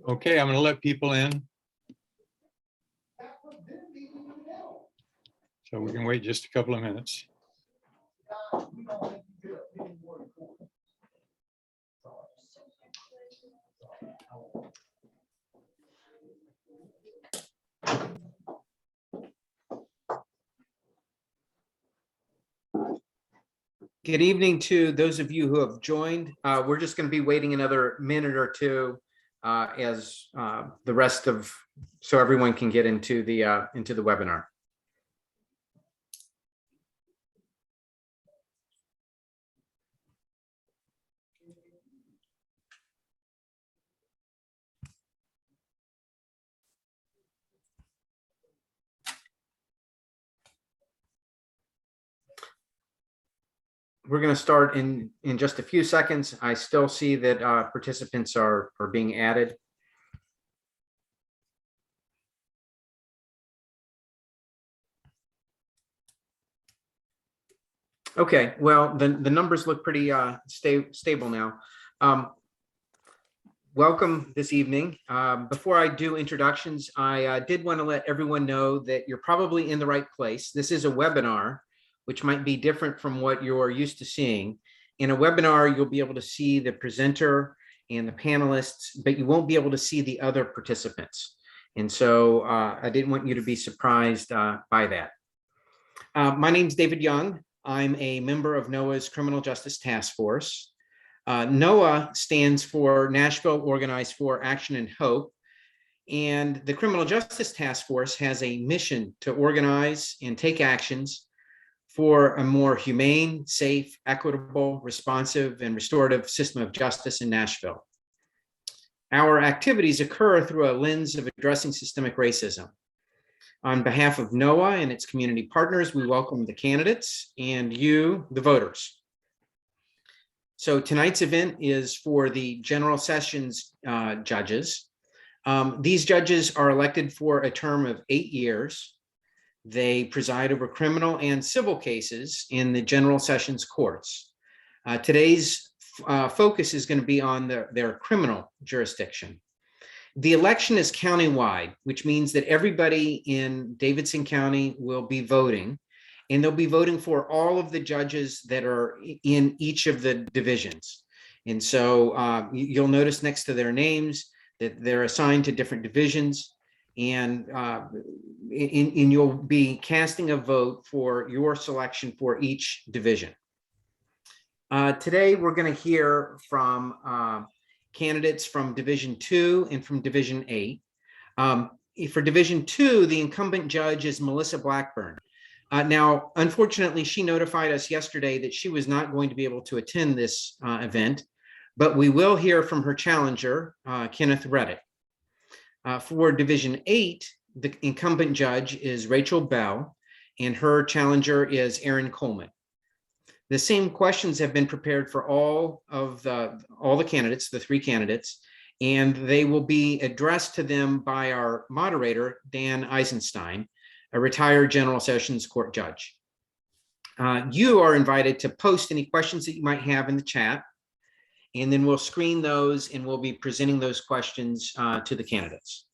Okay, I'm going to let people in. So we can wait just a couple of minutes. Good evening to those of you who have joined. We're just going to be waiting another minute or two as the rest of, so everyone can get into the webinar. We're going to start in just a few seconds. I still see that participants are being added. Okay, well, the numbers look pretty stable now. Welcome this evening. Before I do introductions, I did want to let everyone know that you're probably in the right place. This is a webinar, which might be different from what you're used to seeing. In a webinar, you'll be able to see the presenter and the panelists, but you won't be able to see the other participants. And so I didn't want you to be surprised by that. My name's David Young. I'm a member of NOAA's Criminal Justice Task Force. NOAA stands for Nashville Organized for Action and Hope. And the Criminal Justice Task Force has a mission to organize and take actions for a more humane, safe, equitable, responsive, and restorative system of justice in Nashville. Our activities occur through a lens of addressing systemic racism. On behalf of NOAA and its community partners, we welcome the candidates and you, the voters. So tonight's event is for the General Sessions judges. These judges are elected for a term of 8 years. They preside over criminal and civil cases in the General Sessions courts. Today's focus is going to be on their criminal jurisdiction. The election is countywide, which means that everybody in Davidson County will be voting, and they'll be voting for all of the judges that are in each of the divisions. And so you'll notice next to their names that they're assigned to different divisions. And you'll be casting a vote for your selection for each division. Today, we're going to hear from candidates from Division 2 and from Division 8. For Division 2, the incumbent judge is Melissa Blackburn. Now, unfortunately, she notified us yesterday that she was not going to be able to attend this event, but we will hear from her challenger, Kenneth Reddick. For Division 8, the incumbent judge is Rachel Bell, and her challenger is Erin Coleman. The same questions have been prepared for all the candidates, the 3 candidates, and they will be addressed to them by our moderator, Dan Eisenstein, a retired General Sessions Court judge. You are invited to post any questions that you might have in the chat, and then we'll screen those and we'll be presenting those questions to the candidates.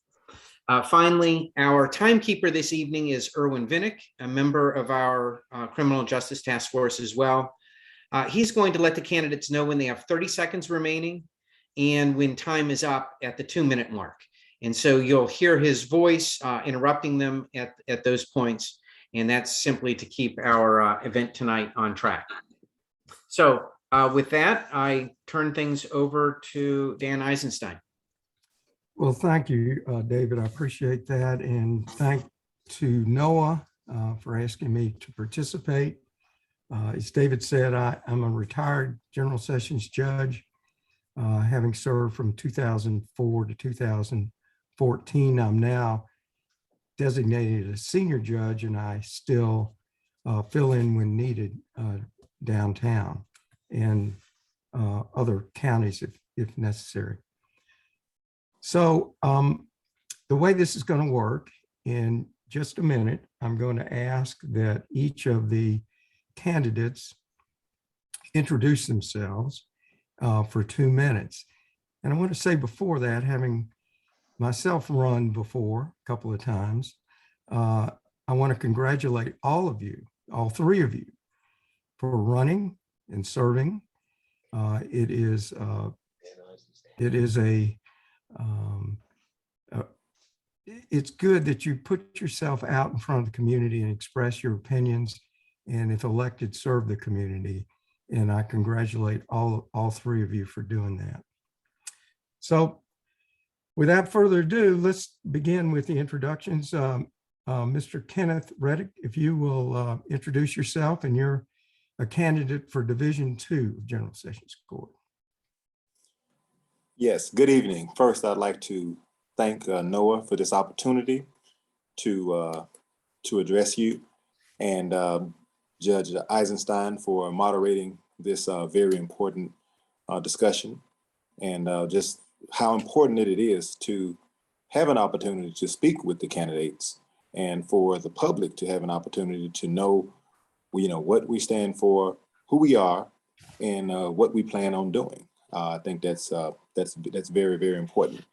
Finally, our timekeeper this evening is Erwin Vinnick, a member of our Criminal Justice Task Force as well. He's going to let the candidates know when they have 30 seconds remaining and when time is up at the 2-minute mark. And so you'll hear his voice interrupting them at those points. And that's simply to keep our event tonight on track. So with that, I turn things over to Dan Eisenstein. Well, thank you, David. I appreciate that. And thank to NOAA for asking me to participate. As David said, I'm a retired General Sessions judge, having served from 2004 to 2014. I'm now designated a senior judge, and I still fill in when needed downtown and other counties if necessary. So the way this is going to work, in just a minute, I'm going to ask that each of the candidates introduce themselves for 2 minutes. And I want to say before that, having myself run before a couple of times. I want to congratulate all of you, all three of you, for running and serving. It's good that you put yourself out in front of the community and express your opinions, and if elected, serve the community. And I congratulate all three of you for doing that. So without further ado, let's begin with the introductions. Mr. Kenneth Reddick, if you will introduce yourself, and you're a candidate for Division II of General Sessions Court. Yes, good evening. First, I'd like to thank Noah for this opportunity to address you, and Judge Eisenstein for moderating this very important discussion, and just how important it is to have an opportunity to speak with the candidates, and for the public to have an opportunity to know, what we stand for, who we are, and what we plan on doing. I think that's very, very important.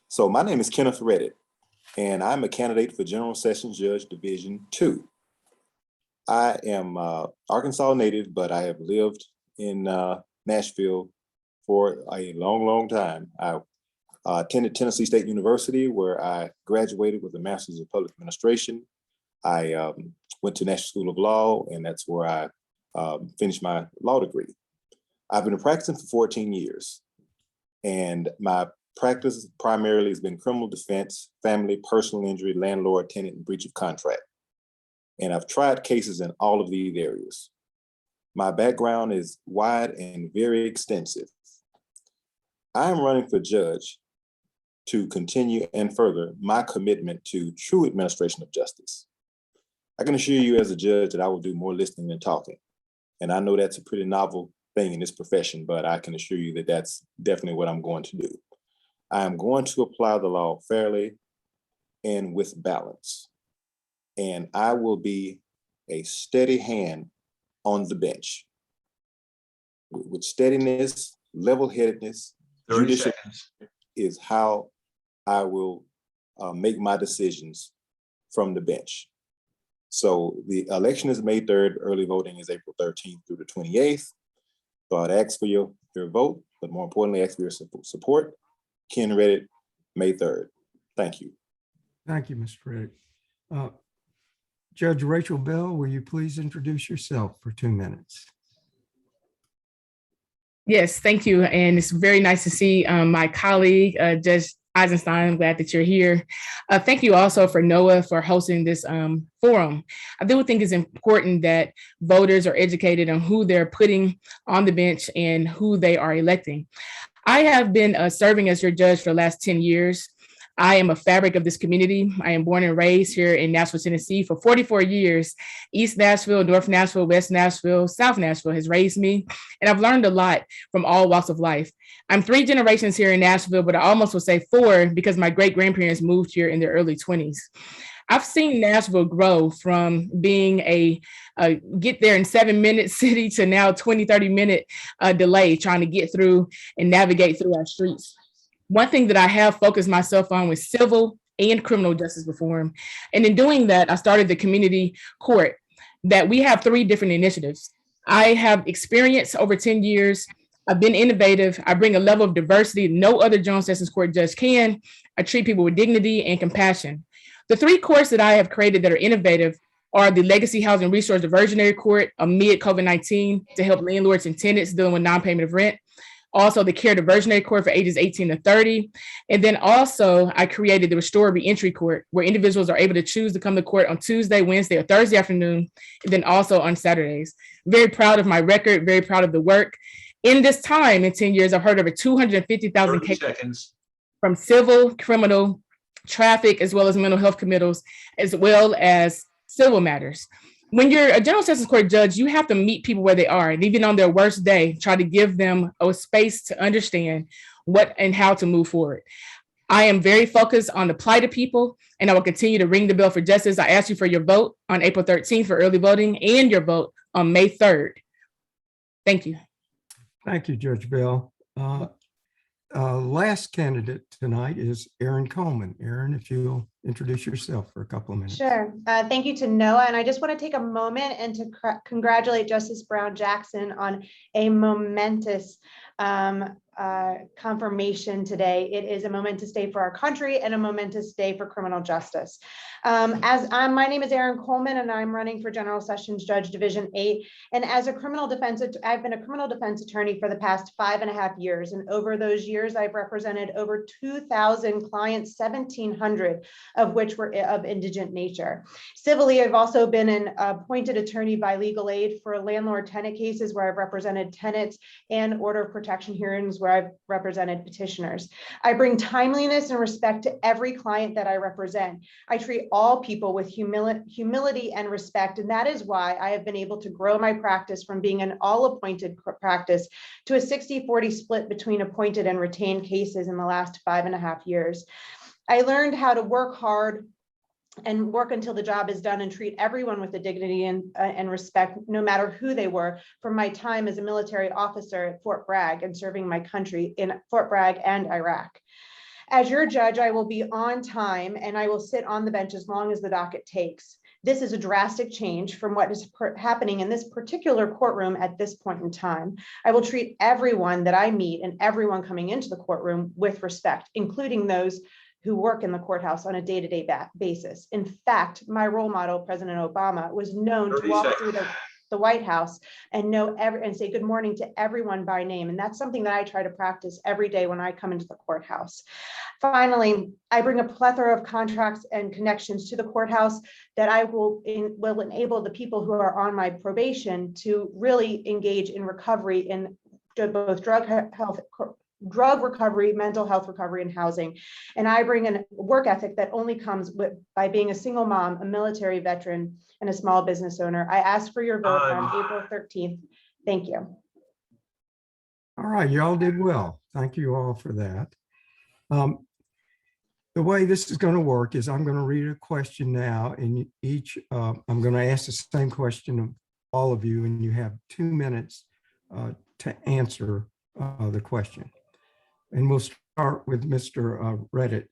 So my name is Kenneth Reddick, and I'm a candidate for General Sessions Judge Division II. I am Arkansas native, but I have lived in Nashville for a long, long time. I attended Tennessee State University, where I graduated with a Master's of Public Administration. I went to National School of Law, and that's where I finished my law degree. I've been practicing for 14 years, and my practice primarily has been criminal defense, family, personal injury, landlord, tenant, and breach of contract. And I've tried cases in all of these areas. My background is wide and very extensive. I am running for judge to continue and further my commitment to true administration of justice. I can assure you as a judge that I will do more listening than talking. And I know that's a pretty novel thing in this profession, but I can assure you that that's definitely what I'm going to do. I am going to apply the law fairly and with balance. And I will be a steady hand on the bench. With steadiness, level-headedness, judicial is how I will make my decisions from the bench. So the election is May 3rd, early voting is April 13th through the 28th. So I'd ask for your vote, but more importantly, ask for your support. Ken Reddick, May 3rd. Thank you. Thank you, Mr. Reddick. Judge Rachel Bell, will you please introduce yourself for 2 minutes? Yes, thank you. And it's very nice to see my colleague, Judge Eisenstein. I'm glad that you're here. Thank you also for Noah for hosting this forum. I do think it's important that voters are educated on who they're putting on the bench and who they are electing. I have been serving as your judge for the last 10 years. I am a fabric of this community. I am born and raised here in Nashville, Tennessee for 44 years. East Nashville, North Nashville, West Nashville, South Nashville has raised me, and I've learned a lot from all walks of life. I'm 3 generations here in Nashville, but I almost would say 4 because my great-grandparents moved here in their early 20s. I've seen Nashville grow from being a get there in 7-minute city to now 20, 30-minute delay trying to get through and navigate through our streets. One thing that I have focused myself on was civil and criminal justice reform. And in doing that, I started the community court that we have 3 different initiatives. I have experience over 10 years. I've been innovative. I bring a level of diversity no other General Sessions Court judge can. I treat people with dignity and compassion. The 3 courts that I have created that are innovative are the Legacy Housing Resource Diversionary Court amid COVID-19 to help landlords and tenants dealing with non-payment of rent. Also the Care Diversionary Court for ages 18 to 30. And then also I created the Restore Reentry Court where individuals are able to choose to come to court on Tuesday, Wednesday, or Thursday afternoon, and then also on Saturdays. Very proud of my record, very proud of the work. In this time, in 10 years, I've heard over 250,000 cases from civil, criminal, traffic, as well as mental health committals, as well as civil matters. When you're a General Sessions Court judge, you have to meet people where they are, and even on their worst day, try to give them a space to understand what and how to move forward. I am very focused on the plight of people, and I will continue to ring the bell for justice. I ask you for your vote on April 13th for early voting and your vote on May 3rd. Thank you. Thank you, Judge Bell. last candidate tonight is Erin Coleman. Erin, if you'll introduce yourself for a couple of minutes. Sure. Thank you to Noah. And I just want to take a moment and to congratulate Justice Brown Jackson on a momentous confirmation today. It is a momentous day for our country and a momentous day for criminal justice. My name is Erin Coleman, and I'm running for General Sessions Judge Division 8. And as a criminal defense, I've been a criminal defense attorney for the past 5.5 years. And over those years, I've represented over 2,000 clients, 1,700 of which were of indigent nature. Civilly, I've also been an appointed attorney by legal aid for landlord-tenant cases where I've represented tenants, and order of protection hearings where I've represented petitioners. I bring timeliness and respect to every client that I represent. I treat all people with humility and respect, and that is why I have been able to grow my practice from being an all-appointed practice to a 60-40 split between appointed and retained cases in the last 5.5 years. I learned how to work hard and work until the job is done and treat everyone with the dignity and respect, no matter who they were, from my time as a military officer at Fort Bragg and serving my country in Fort Bragg and Iraq. As your judge, I will be on time and I will sit on the bench as long as the docket takes. This is a drastic change from what is happening in this particular courtroom at this point in time. I will treat everyone that I meet and everyone coming into the courtroom with respect, including those who work in the courthouse on a day-to-day basis. In fact, my role model, President Obama, was known to walk through the White House and and say good morning to everyone by name. And that's something that I try to practice every day when I come into the courthouse. Finally, I bring a plethora of contracts and connections to the courthouse that I will enable the people who are on my probation to really engage in recovery in both drug recovery, mental health recovery, and housing. And I bring a work ethic that only comes by being a single mom, a military veteran, and a small business owner. I ask for your vote on April 13th. Thank you. All right, y'all did well. Thank you all for that. The way this is going to work is I'm going to read a question now, and I'm going to ask the same question of all of you, and you have 2 minutes to answer the question. And we'll start with Mr. Redditt.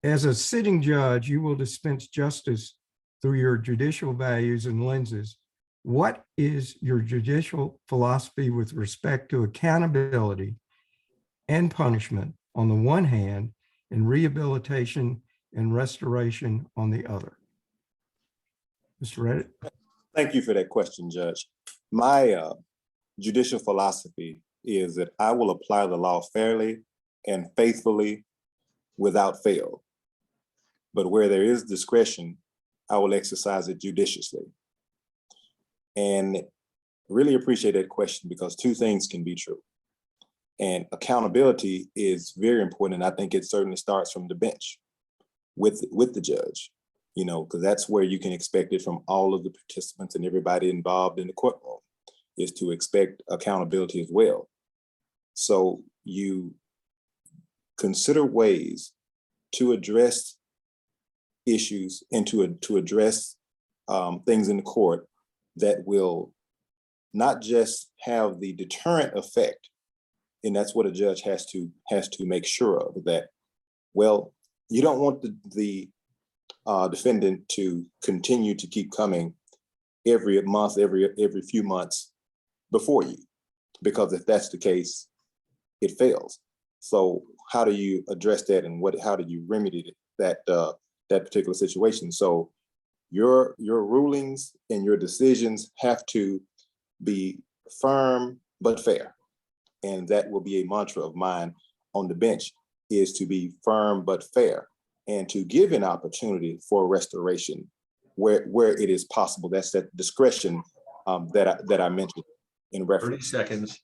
As a sitting judge, you will dispense justice through your judicial values and lenses. What is your judicial philosophy with respect to accountability and punishment on the one hand, and rehabilitation and restoration on the other? Mr. Redditt. Thank you for that question, Judge. My judicial philosophy is that I will apply the law fairly and faithfully without fail. But where there is discretion, I will exercise it judiciously. And really appreciate that question, because two things can be true. And accountability is very important. And I think it certainly starts from the bench with the judge, because that's where you can expect it from all of the participants and everybody involved in the courtroom, is to expect accountability as well. So you consider ways to address issues and to address things in the court that will not just have the deterrent effect, and that's what a judge has to make sure of, that, well, you don't want the defendant to continue to keep coming every month, every few months before you, because if that's the case, it fails. So how do you address that, and how do you remedy that particular situation? So your rulings and your decisions have to be firm but fair. And that will be a mantra of mine on the bench, is to be firm but fair, and to give an opportunity for restoration where it is possible. That's that discretion that I mentioned in reference. 30 seconds.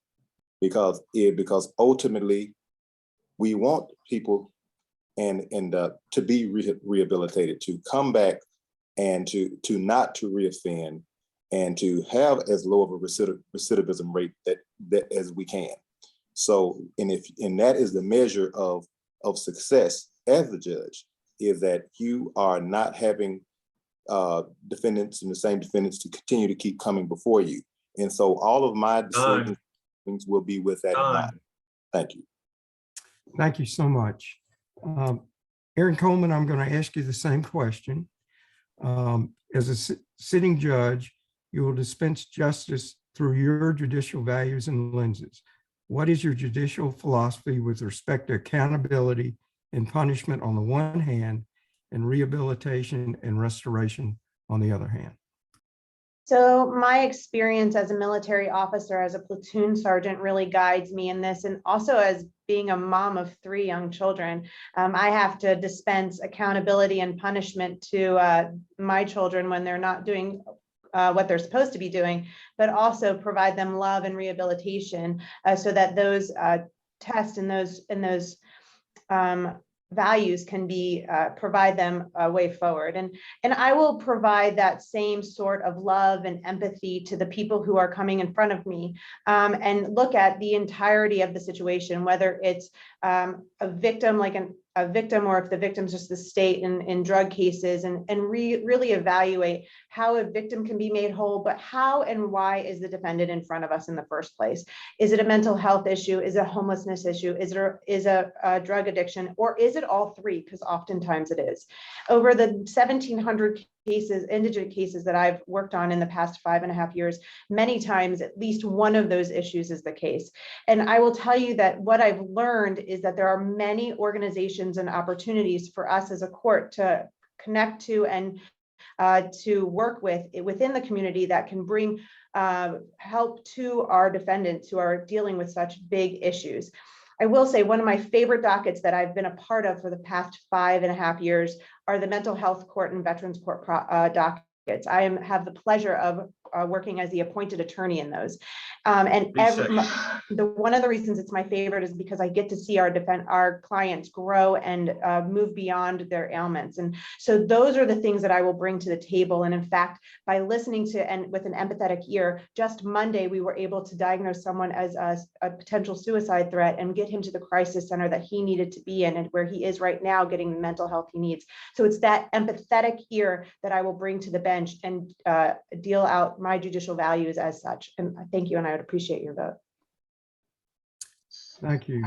Because ultimately we want people and to be rehabilitated, to come back and to not to reoffend, and to have as low of a recidivism rate that as we can. So, and that is the measure of success as the judge, is that you are not having defendants and the same defendants to continue to keep coming before you. And so all of my decisions will be with that in mind. Thank you. Thank you so much. Erin Coleman, I'm going to ask you the same question. As a sitting judge, you will dispense justice through your judicial values and lenses. What is your judicial philosophy with respect to accountability and punishment on the one hand, and rehabilitation and restoration on the other hand? So my experience as a military officer, as a platoon sergeant, really guides me in this. And also as being a mom of 3 young children, I have to dispense accountability and punishment to my children when they're not doing what they're supposed to be doing, but also provide them love and rehabilitation so that those tests and those values can be provide them a way forward. And I will provide that same sort of love and empathy to the people who are coming in front of me, and look at the entirety of the situation, whether it's a victim, like a victim, or if the victim's just the state in drug cases, and really evaluate how a victim can be made whole, but how and why is the defendant in front of us in the first place? Is it a mental health issue? Is it a homelessness issue? Is it a drug addiction? Or is it all 3? Because oftentimes it is. Over the 1,700 cases, indigent cases that I've worked on in the past 5.5 years, many times at least one of those issues is the case. And I will tell you that what I've learned is that there are many organizations and opportunities for us as a court to connect to and to work with within the community that can bring help to our defendants who are dealing with such big issues. I will say one of my favorite dockets that I've been a part of for the past 5.5 years are the mental health court and veterans court dockets. I have the pleasure of working as the appointed attorney in those. One of the reasons it's my favorite is because I get to see our clients grow and move beyond their ailments. And so those are the things that I will bring to the table. And in fact, by listening to and with an empathetic ear, just Monday, we were able to diagnose someone as a potential suicide threat and get him to the crisis center that he needed to be in, and where he is right now getting the mental health he needs. So it's that empathetic ear that I will bring to the bench and deal out my judicial values as such. And I thank you, and I would appreciate your vote. Thank you.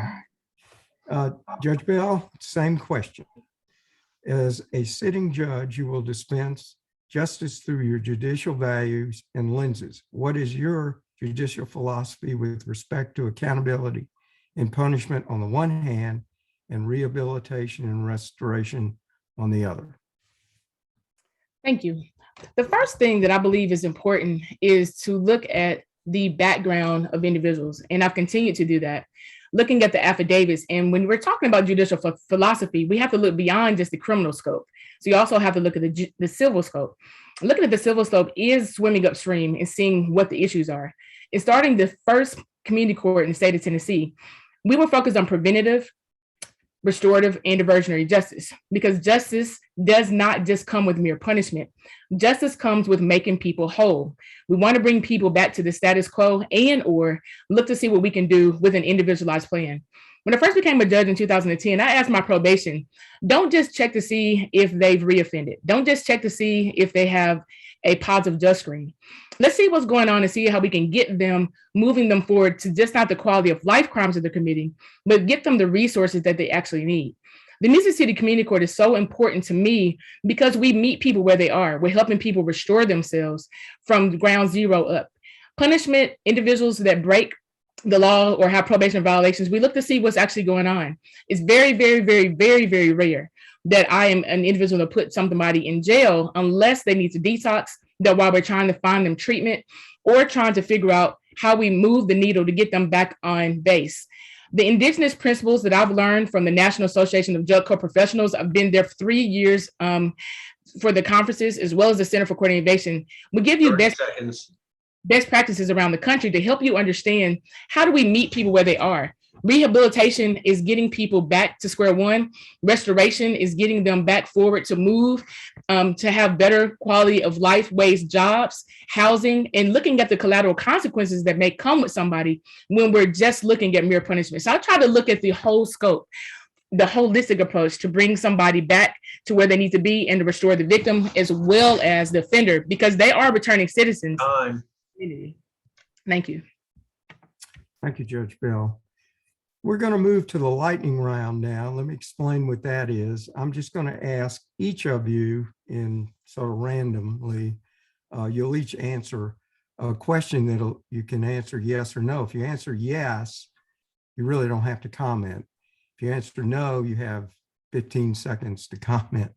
Judge Bell, same question. As a sitting judge, you will dispense justice through your judicial values and lenses. What is your judicial philosophy with respect to accountability and punishment on the one hand, and rehabilitation and restoration on the other? Thank you. The first thing that I believe is important is to look at the background of individuals. And I've continued to do that, looking at the affidavits. And when we're talking about judicial philosophy, we have to look beyond just the criminal scope. So you also have to look at the civil scope. Looking at the civil scope is swimming upstream and seeing what the issues are. And starting the first community court in the state of Tennessee, we were focused on preventative, restorative, and diversionary justice, because justice does not just come with mere punishment. Justice comes with making people whole. We want to bring people back to the status quo and/or look to see what we can do with an individualized plan. When I first became a judge in 2010, I asked my probation, don't just check to see if they've reoffended. Don't just check to see if they have a positive just screen. Let's see what's going on and see how we can get them, moving them forward to just not the quality of life crimes of the committee, but get them the resources that they actually need. The Mississippi City Community Court is so important to me because we meet people where they are. We're helping people restore themselves from ground zero up. Punishment, individuals that break the law or have probation violations, we look to see what's actually going on. It's very, very, very, very, very rare that I am an individual to put somebody in jail unless they need to detox, that while we're trying to find them treatment or trying to figure out how we move the needle to get them back on base. The indigenous principles that I've learned from the National Association of Drug Court Professionals, I've been there for 3 years for the conferences, as well as the Center for Court Innovation, will give you best practices around the country to help you understand how do we meet people where they are. Rehabilitation is getting people back to square one. Restoration is getting them back forward to move, to have better quality of life, ways, jobs, housing, and looking at the collateral consequences that may come with somebody when we're just looking at mere punishment. So I try to look at the whole scope, the holistic approach to bring somebody back to where they need to be and to restore the victim as well as the offender, because they are returning citizens. Thank you. Thank you, Judge Bell. We're going to move to the lightning round now. Let me explain what that is. I'm just going to ask each of you in sort of randomly, you'll each answer a question that you can answer yes or no. If you answer yes, you really don't have to comment. If you answer no, you have 15 seconds to comment.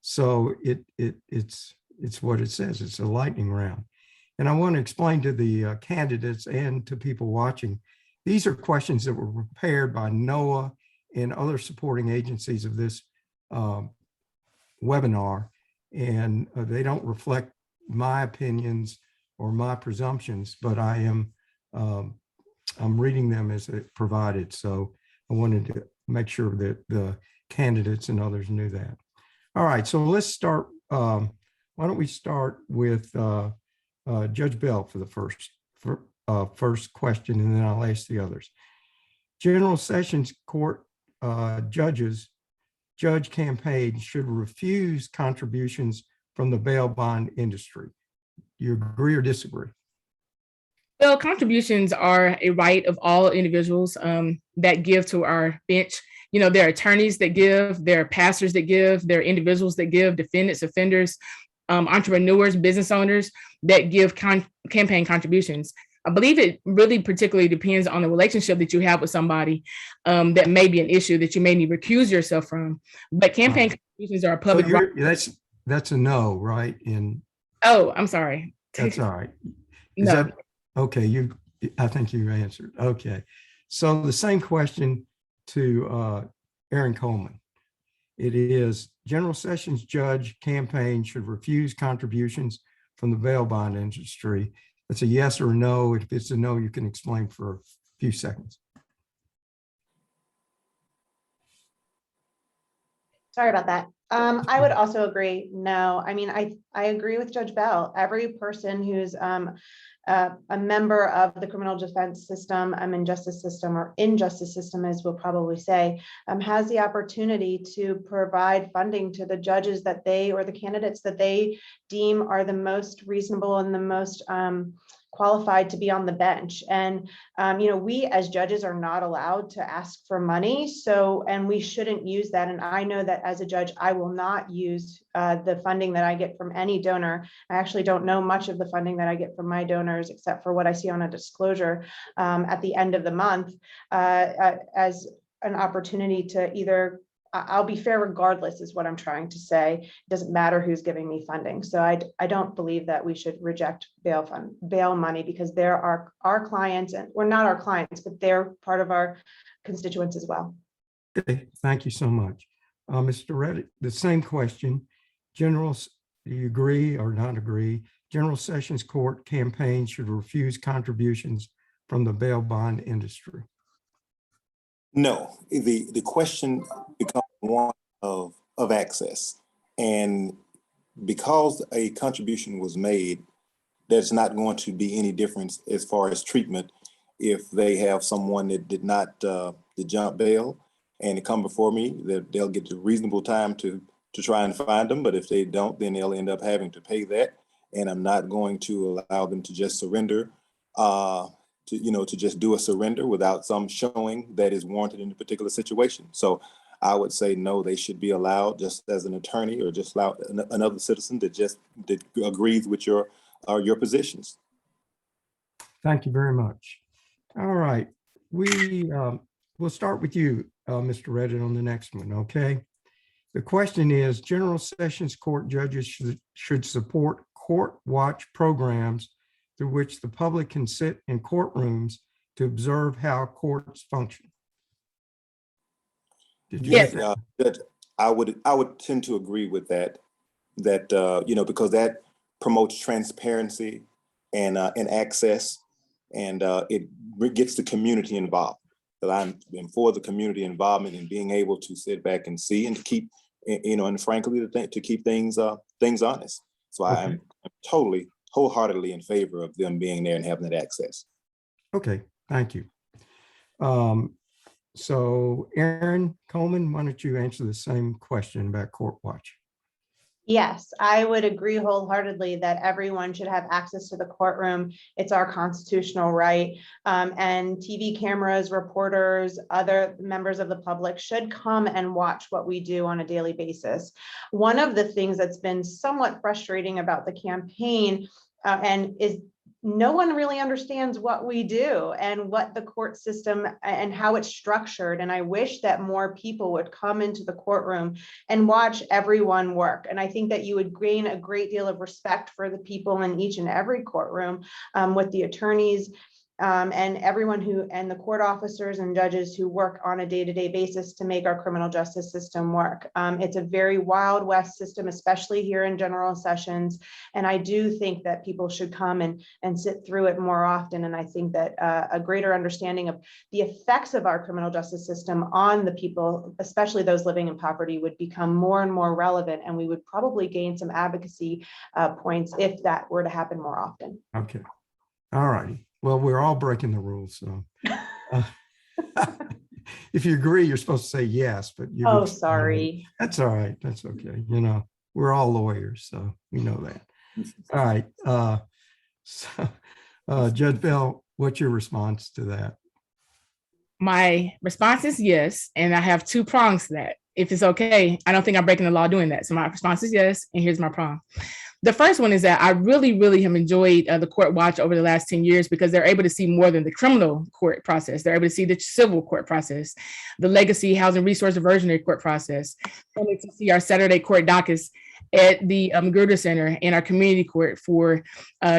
So it's what it says. It's a lightning round. And I want to explain to the candidates and to people watching, these are questions that were prepared by NOAA and other supporting agencies of this webinar. And they don't reflect my opinions or my presumptions, but I'm reading them as provided. So I wanted to make sure that the candidates and others knew that. All right, so let's start. Why don't we start with Judge Bell for the first question, and then I'll ask the others. General Sessions Court judge campaign should refuse contributions from the bail bond industry. You agree or disagree? Well, contributions are a right of all individuals that give to our bench. You know, there are attorneys that give, there are pastors that give, there are individuals that give, defendants, offenders, entrepreneurs, business owners that give campaign contributions. I believe it really particularly depends on the relationship that you have with somebody that may be an issue that you may need to recuse yourself from. But campaign contributions are a public right. That's a no, right? Oh, I'm sorry. That's all right. No. Okay, I think you answered. Okay. So the same question to Erin Coleman. It is General Sessions judge campaign should refuse contributions from the bail bond industry. It's a yes or a no. If it's a no, you can explain for a few seconds. Sorry about that. I would also agree. No, I mean, I agree with Judge Bell. Every person who's a member of the criminal defense system, justice system, or injustice system, as we'll probably say, has the opportunity to provide funding to the judges that they, or the candidates that they deem are the most reasonable and the most qualified to be on the bench. And, we as judges are not allowed to ask for money. So, and we shouldn't use that. And I know that as a judge, I will not use the funding that I get from any donor. I actually don't know much of the funding that I get from my donors, except for what I see on a disclosure at the end of the month as an opportunity to either, I'll be fair regardless is what I'm trying to say. It doesn't matter who's giving me funding. So I don't believe that we should reject bail money because they're our clients, and we're not our clients, but they're part of our constituents as well. Okay, thank you so much. Mr. Reddick, the same question. Do you agree or not agree? General Sessions Court campaign should refuse contributions from the bail bond industry. No, the question becomes one of access. And because a contribution was made, there's not going to be any difference as far as treatment if they have someone that did not jump bail and to come before me, that they'll get a reasonable time to try and find them. But if they don't, then they'll end up having to pay that. And I'm not going to allow them to just surrender to just do a surrender without some showing that is warranted in a particular situation. So I would say no, they should be allowed, just as an attorney or just allow another citizen that agrees with your positions. Thank you very much. All right, we'll start with you, Mr. Reddit, on the next one. Okay. The question is: General Sessions Court judges should support court watch programs through which the public can sit in courtrooms to observe how courts function. Yes, I would tend to agree with that. Because that promotes transparency and access, and it gets the community involved. That I'm for the community involvement and being able to sit back and see and to keep, and frankly, to keep things honest. So okay. I'm totally, wholeheartedly in favor of them being there and having that access. Okay, thank you. So Erin Coleman, why don't you answer the same question about court watch? Yes, I would agree wholeheartedly that everyone should have access to the courtroom. It's our constitutional right. And TV cameras, reporters, other members of the public should come and watch what we do on a daily basis. One of the things that's been somewhat frustrating about the campaign and is no one really understands what we do and what the court system and how it's structured. And I wish that more people would come into the courtroom and watch everyone work. And I think that you would gain a great deal of respect for the people in each and every courtroom, with the attorneys and everyone and the court officers and judges who work on a day-to-day basis to make our criminal justice system work. It's a very Wild West system, especially here in general sessions. And I do think that people should come and sit through it more often. And I think that a greater understanding of the effects of our criminal justice system on the people, especially those living in poverty, would become more and more relevant. And we would probably gain some advocacy points if that were to happen more often. Okay. All righty. Well, we're all breaking the rules, so. If you agree, you're supposed to say yes, but you. Oh, sorry. That's all right. That's okay. You know, we're all lawyers, so we know that. All right. Judge Bell, what's your response to that? My response is yes, and I have two prongs to that. If it's okay, I don't think I'm breaking the law doing that. So my response is yes, and here's my prong. The first one is that I really, really have enjoyed the court watch over the last 10 years because they're able to see more than the criminal court process. They're able to see the civil court process, the legacy housing resource diversionary court process, and to see our Saturday court dockets at the Magruder Center and our community court for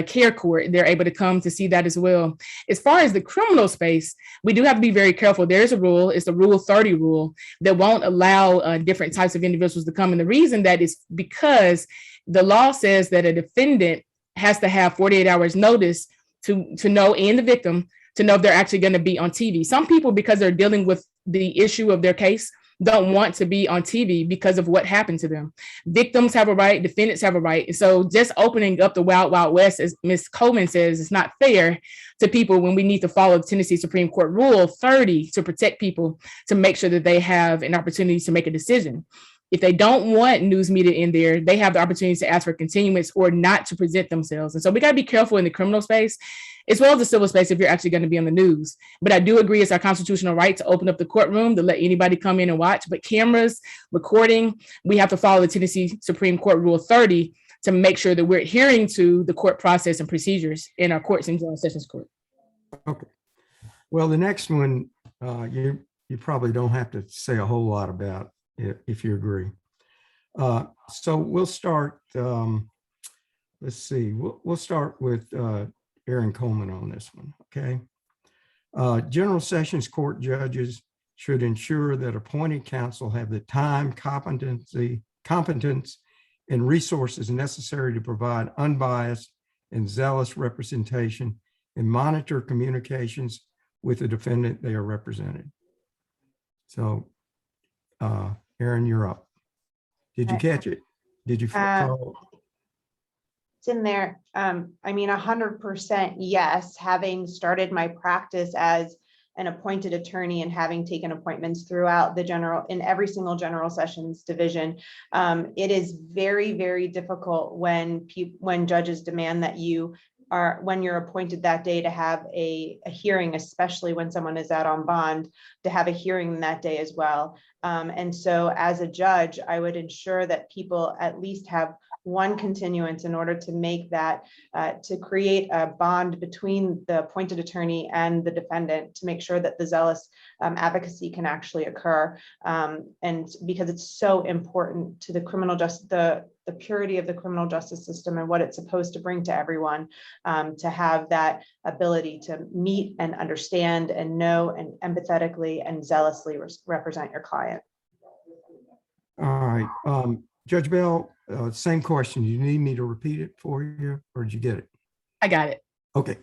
care court. They're able to come to see that as well. As far as the criminal space, we do have to be very careful. There's a rule, it's the Rule 30 rule that won't allow different types of individuals to come. And the reason that is because the law says that a defendant has to have 48 hours notice to know, and the victim, to know if they're actually going to be on TV. Some people, because they're dealing with the issue of their case, don't want to be on TV because of what happened to them. Victims have a right, defendants have a right. And so just opening up the Wild Wild West, as Ms. Coleman says, it's not fair to people when we need to follow Tennessee Supreme Court Rule 30 to protect people, to make sure that they have an opportunity to make a decision. If they don't want news media in there, they have the opportunity to ask for continuance or not to present themselves. And so we got to be careful in the criminal space, as well as the civil space, if you're actually going to be on the news. But I do agree it's our constitutional right to open up the courtroom, to let anybody come in and watch. But cameras, recording, we have to follow the Tennessee Supreme Court Rule 30 to make sure that we're adhering to the court process and procedures in our courts and general sessions court. Okay. Well, the next one, you probably don't have to say a whole lot about if you agree. So we'll start, let's see, we'll start with Erin Coleman on this one, okay? General Sessions Court judges should ensure that appointed counsel have the time, competence, and resources necessary to provide unbiased and zealous representation and monitor communications with the defendant they are representing. So, Erin, you're up. Did you catch it? Did you follow? It's in there. I mean, 100% yes. Having started my practice as an appointed attorney and having taken appointments throughout in every single general sessions division, it is very, very difficult when judges demand that when you're appointed that day to have a hearing, especially when someone is out on bond, to have a hearing that day as well. And so as a judge, I would ensure that people at least have one continuance in order to make that, to create a bond between the appointed attorney and the defendant, to make sure that the zealous advocacy can actually occur. And because it's so important to the criminal justice, the purity of the criminal justice system and what it's supposed to bring to everyone, to have that ability to meet and understand and know and empathetically and zealously represent your client. All right. Judge Bell, same question. You need me to repeat it for you, or did you get it? I got it. Okay.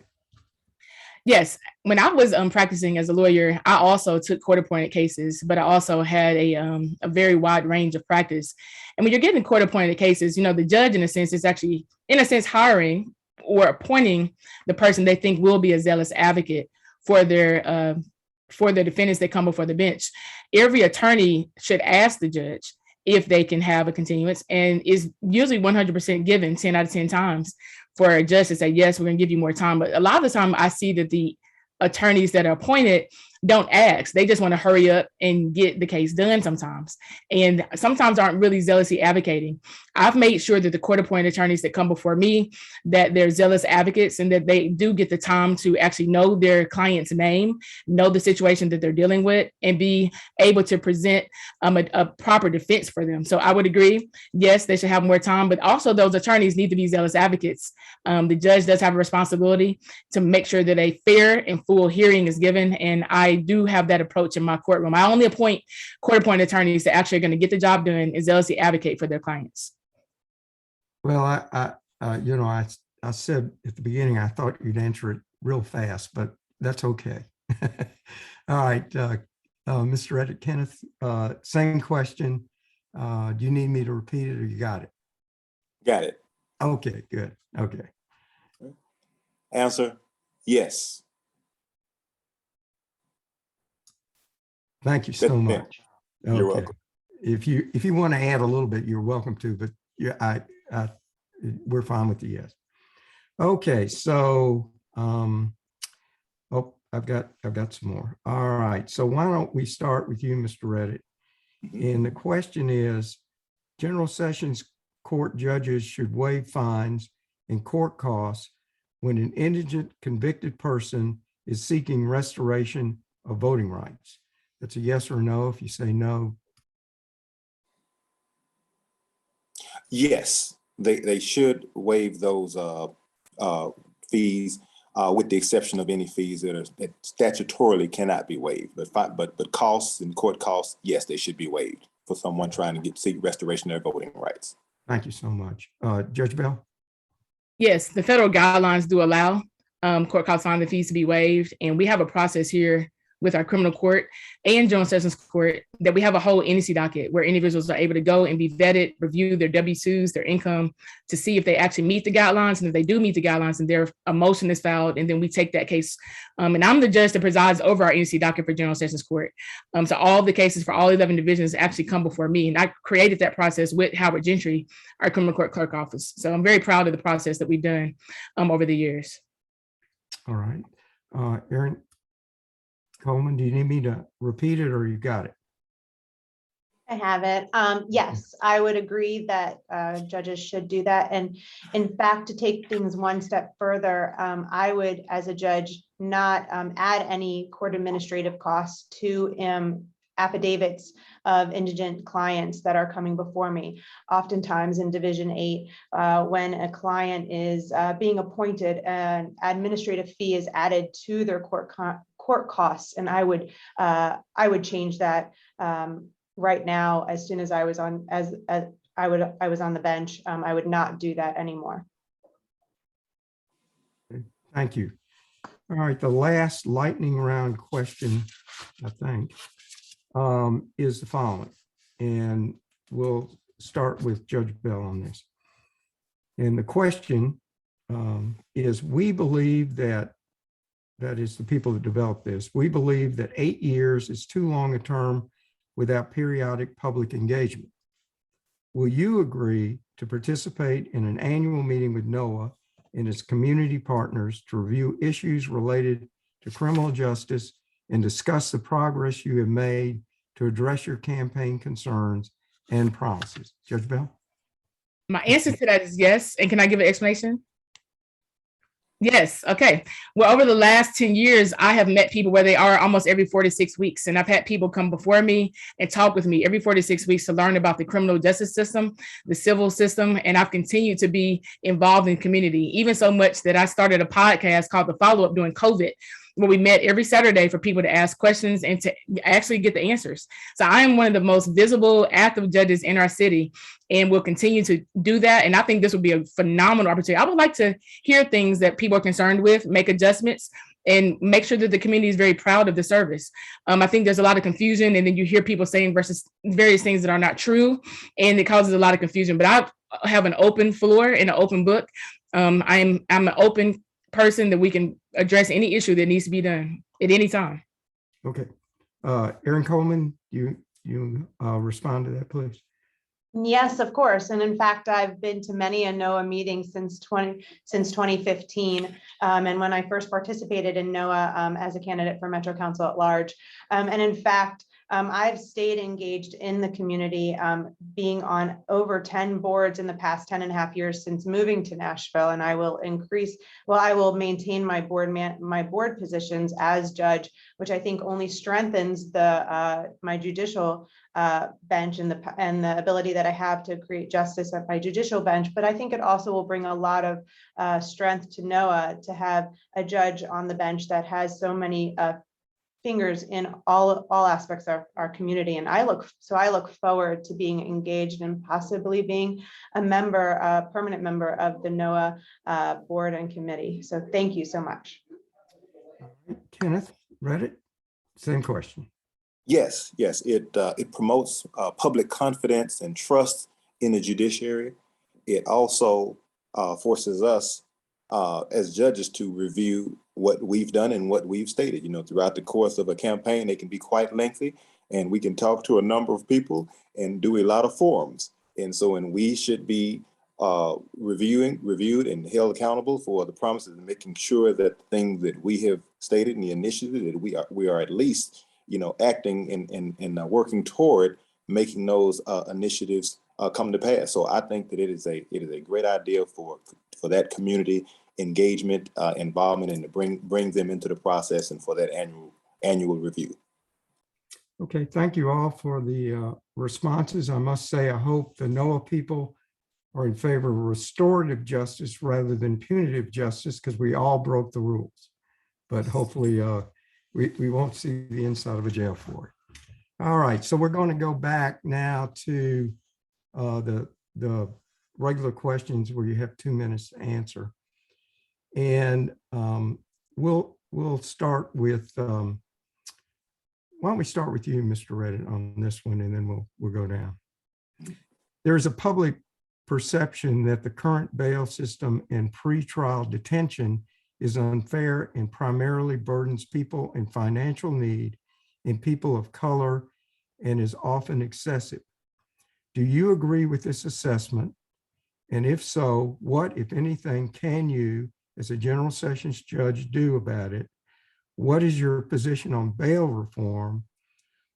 Yes, when I was practicing as a lawyer, I also took court-appointed cases, but I also had a very wide range of practice. And when you're getting court-appointed cases, you know, the judge, in a sense, is actually, in a sense, hiring or appointing the person they think will be a zealous advocate for their defendants that come before the bench. Every attorney should ask the judge, if they can have a continuance, and is usually 100% given 10 out of 10 times for a judge to say, yes, we're gonna give you more time. But a lot of the time I see that the attorneys that are appointed don't ask. They just want to hurry up and get the case done sometimes, and sometimes aren't really zealously advocating. I've made sure that the court-appointed attorneys that come before me, that they're zealous advocates and that they do get the time to actually know their client's name, know the situation that they're dealing with, and be able to present a proper defense for them. So I would agree, yes, they should have more time, but also those attorneys need to be zealous advocates. The judge does have a responsibility to make sure that a fair and full hearing is given, and I do have that approach in my courtroom. I only appoint court-appointed attorneys that actually are going to get the job done and zealously advocate for their clients. Well, I said at the beginning, I thought you'd answer it real fast, but that's okay. All right, Mr. Edit, Kenneth, same question. Do you need me to repeat it or you got it? Got it. Okay, good. Okay. Answer, yes. Thank you so That's it. much. You're Okay. welcome. If you want to add a little bit, you're welcome to, but yeah, we're fine with the yes. Okay, so I've got some more. All right, so why don't we start with you, Mr. Reddit? And the question is, General Sessions Court judges should waive fines and court costs when an indigent convicted person is seeking restoration of voting rights. That's a yes or no. If you say no. Yes, they should waive those fees, with the exception of any fees that statutorily cannot be waived. But costs and court costs, yes, they should be waived for someone trying to seek restoration of their voting rights. Thank you so much. Judge Bell? Yes, the federal guidelines do allow court costs and fees to be waived, and we have a process here with our criminal court and General Sessions Court that we have a whole NAACP docket where individuals are able to go and be vetted, review their W-2s, their income, to see if they actually meet the guidelines. And if they do meet the guidelines, and a motion is filed, and then we take that case. And I'm the judge that presides over our NAACP docket for General Sessions Court. So all the cases for all 11 divisions actually come before me. And I created that process with Howard Gentry, our criminal court clerk office. So I'm very proud of the process that we've done over the years. All right. Erin Coleman, do you need me to repeat it or you got it? I have it. Yes, I would agree that judges should do that. And in fact, to take things one step further, I would, as a judge, not add any court administrative costs to affidavits of indigent clients that are coming before me. Oftentimes in Division VIII, when a client is being appointed, an administrative fee is added to their court costs, and I would change that right now. As soon as I was on I was on the bench, I would not do that anymore. Thank you. All right, the last lightning round question, I think, is the following, and we'll start with Judge Bell on this. And the question is, we believe that is the people that developed this, we believe that 8 years is too long a term without periodic public engagement. Will you agree to participate in an annual meeting with NOAA and its community partners to review issues related to criminal justice and discuss the progress you have made to address your campaign concerns and promises? Judge Bell? My answer to that is yes. And can I give an explanation? Yes. Okay. Well, over the last 10 years, I have met people where they are almost every 4 to 6 weeks. And I've had people come before me and talk with me every 4 to 6 weeks to learn about the criminal justice system, the civil system. And I've continued to be involved in community, even so much that I started a podcast called The Follow-Up during COVID, where we met every Saturday for people to ask questions and to actually get the answers. So I am one of the most visible, active judges in our city, and will continue to do that. And I think this would be a phenomenal opportunity. I would like to hear things that people are concerned with, make adjustments, and make sure that the community is very proud of the service. I think there's a lot of confusion, and then you hear people saying various things that are not true, and it causes a lot of confusion. But I have an open floor and an open book. I'm an open person that we can address any issue that needs to be done at any time. Okay. Erin Coleman, you respond to that, please. Yes, of course. And in fact, I've been to many a NOAA meeting since 2015. And when I first participated in NOAA as a candidate for Metro Council at Large. And in fact, I've stayed engaged in the community, being on over 10 boards in the past 10 and a half years since moving to Nashville. And I will I will maintain my board positions as judge, which I think only strengthens my judicial bench and the ability that I have to create justice at my judicial bench. But I think it also will bring a lot of strength to NOAA to have a judge on the bench that has so many fingers in all aspects of our community. And I look forward to being engaged and possibly being a permanent member of the NOAA board and committee. So thank you so much. Kenneth, read it? Same question. Yes, it promotes public confidence and trust in the judiciary. It also forces us as judges to review what we've done and what we've stated. Throughout the course of a campaign, they can be quite lengthy, and we can talk to a number of people and do a lot of forums. And we should be reviewed and held accountable for the promises and making sure that the things that we have stated in the initiative that we are at least acting and working toward making those initiatives come to pass. So I think that it is a great idea for that community engagement, involvement, and to bring them into the process and for that annual review. Okay, thank you all for the responses. I must say, I hope the NOAA people are in favor of restorative justice rather than punitive justice, because we all broke the rules. But hopefully we won't see the inside of a jail for it. All right, so we're going to go back now to the regular questions where you have 2 minutes to answer. And we'll start with, why don't we start with you, Mr. Reddit, on this one, and then we'll go down. There's a public perception that the current bail system and pretrial detention is unfair and primarily burdens people in financial need and people of color and is often excessive. Do you agree with this assessment? And if so, what, if anything, can you, as a general sessions judge, do about it? What is your position on bail reform?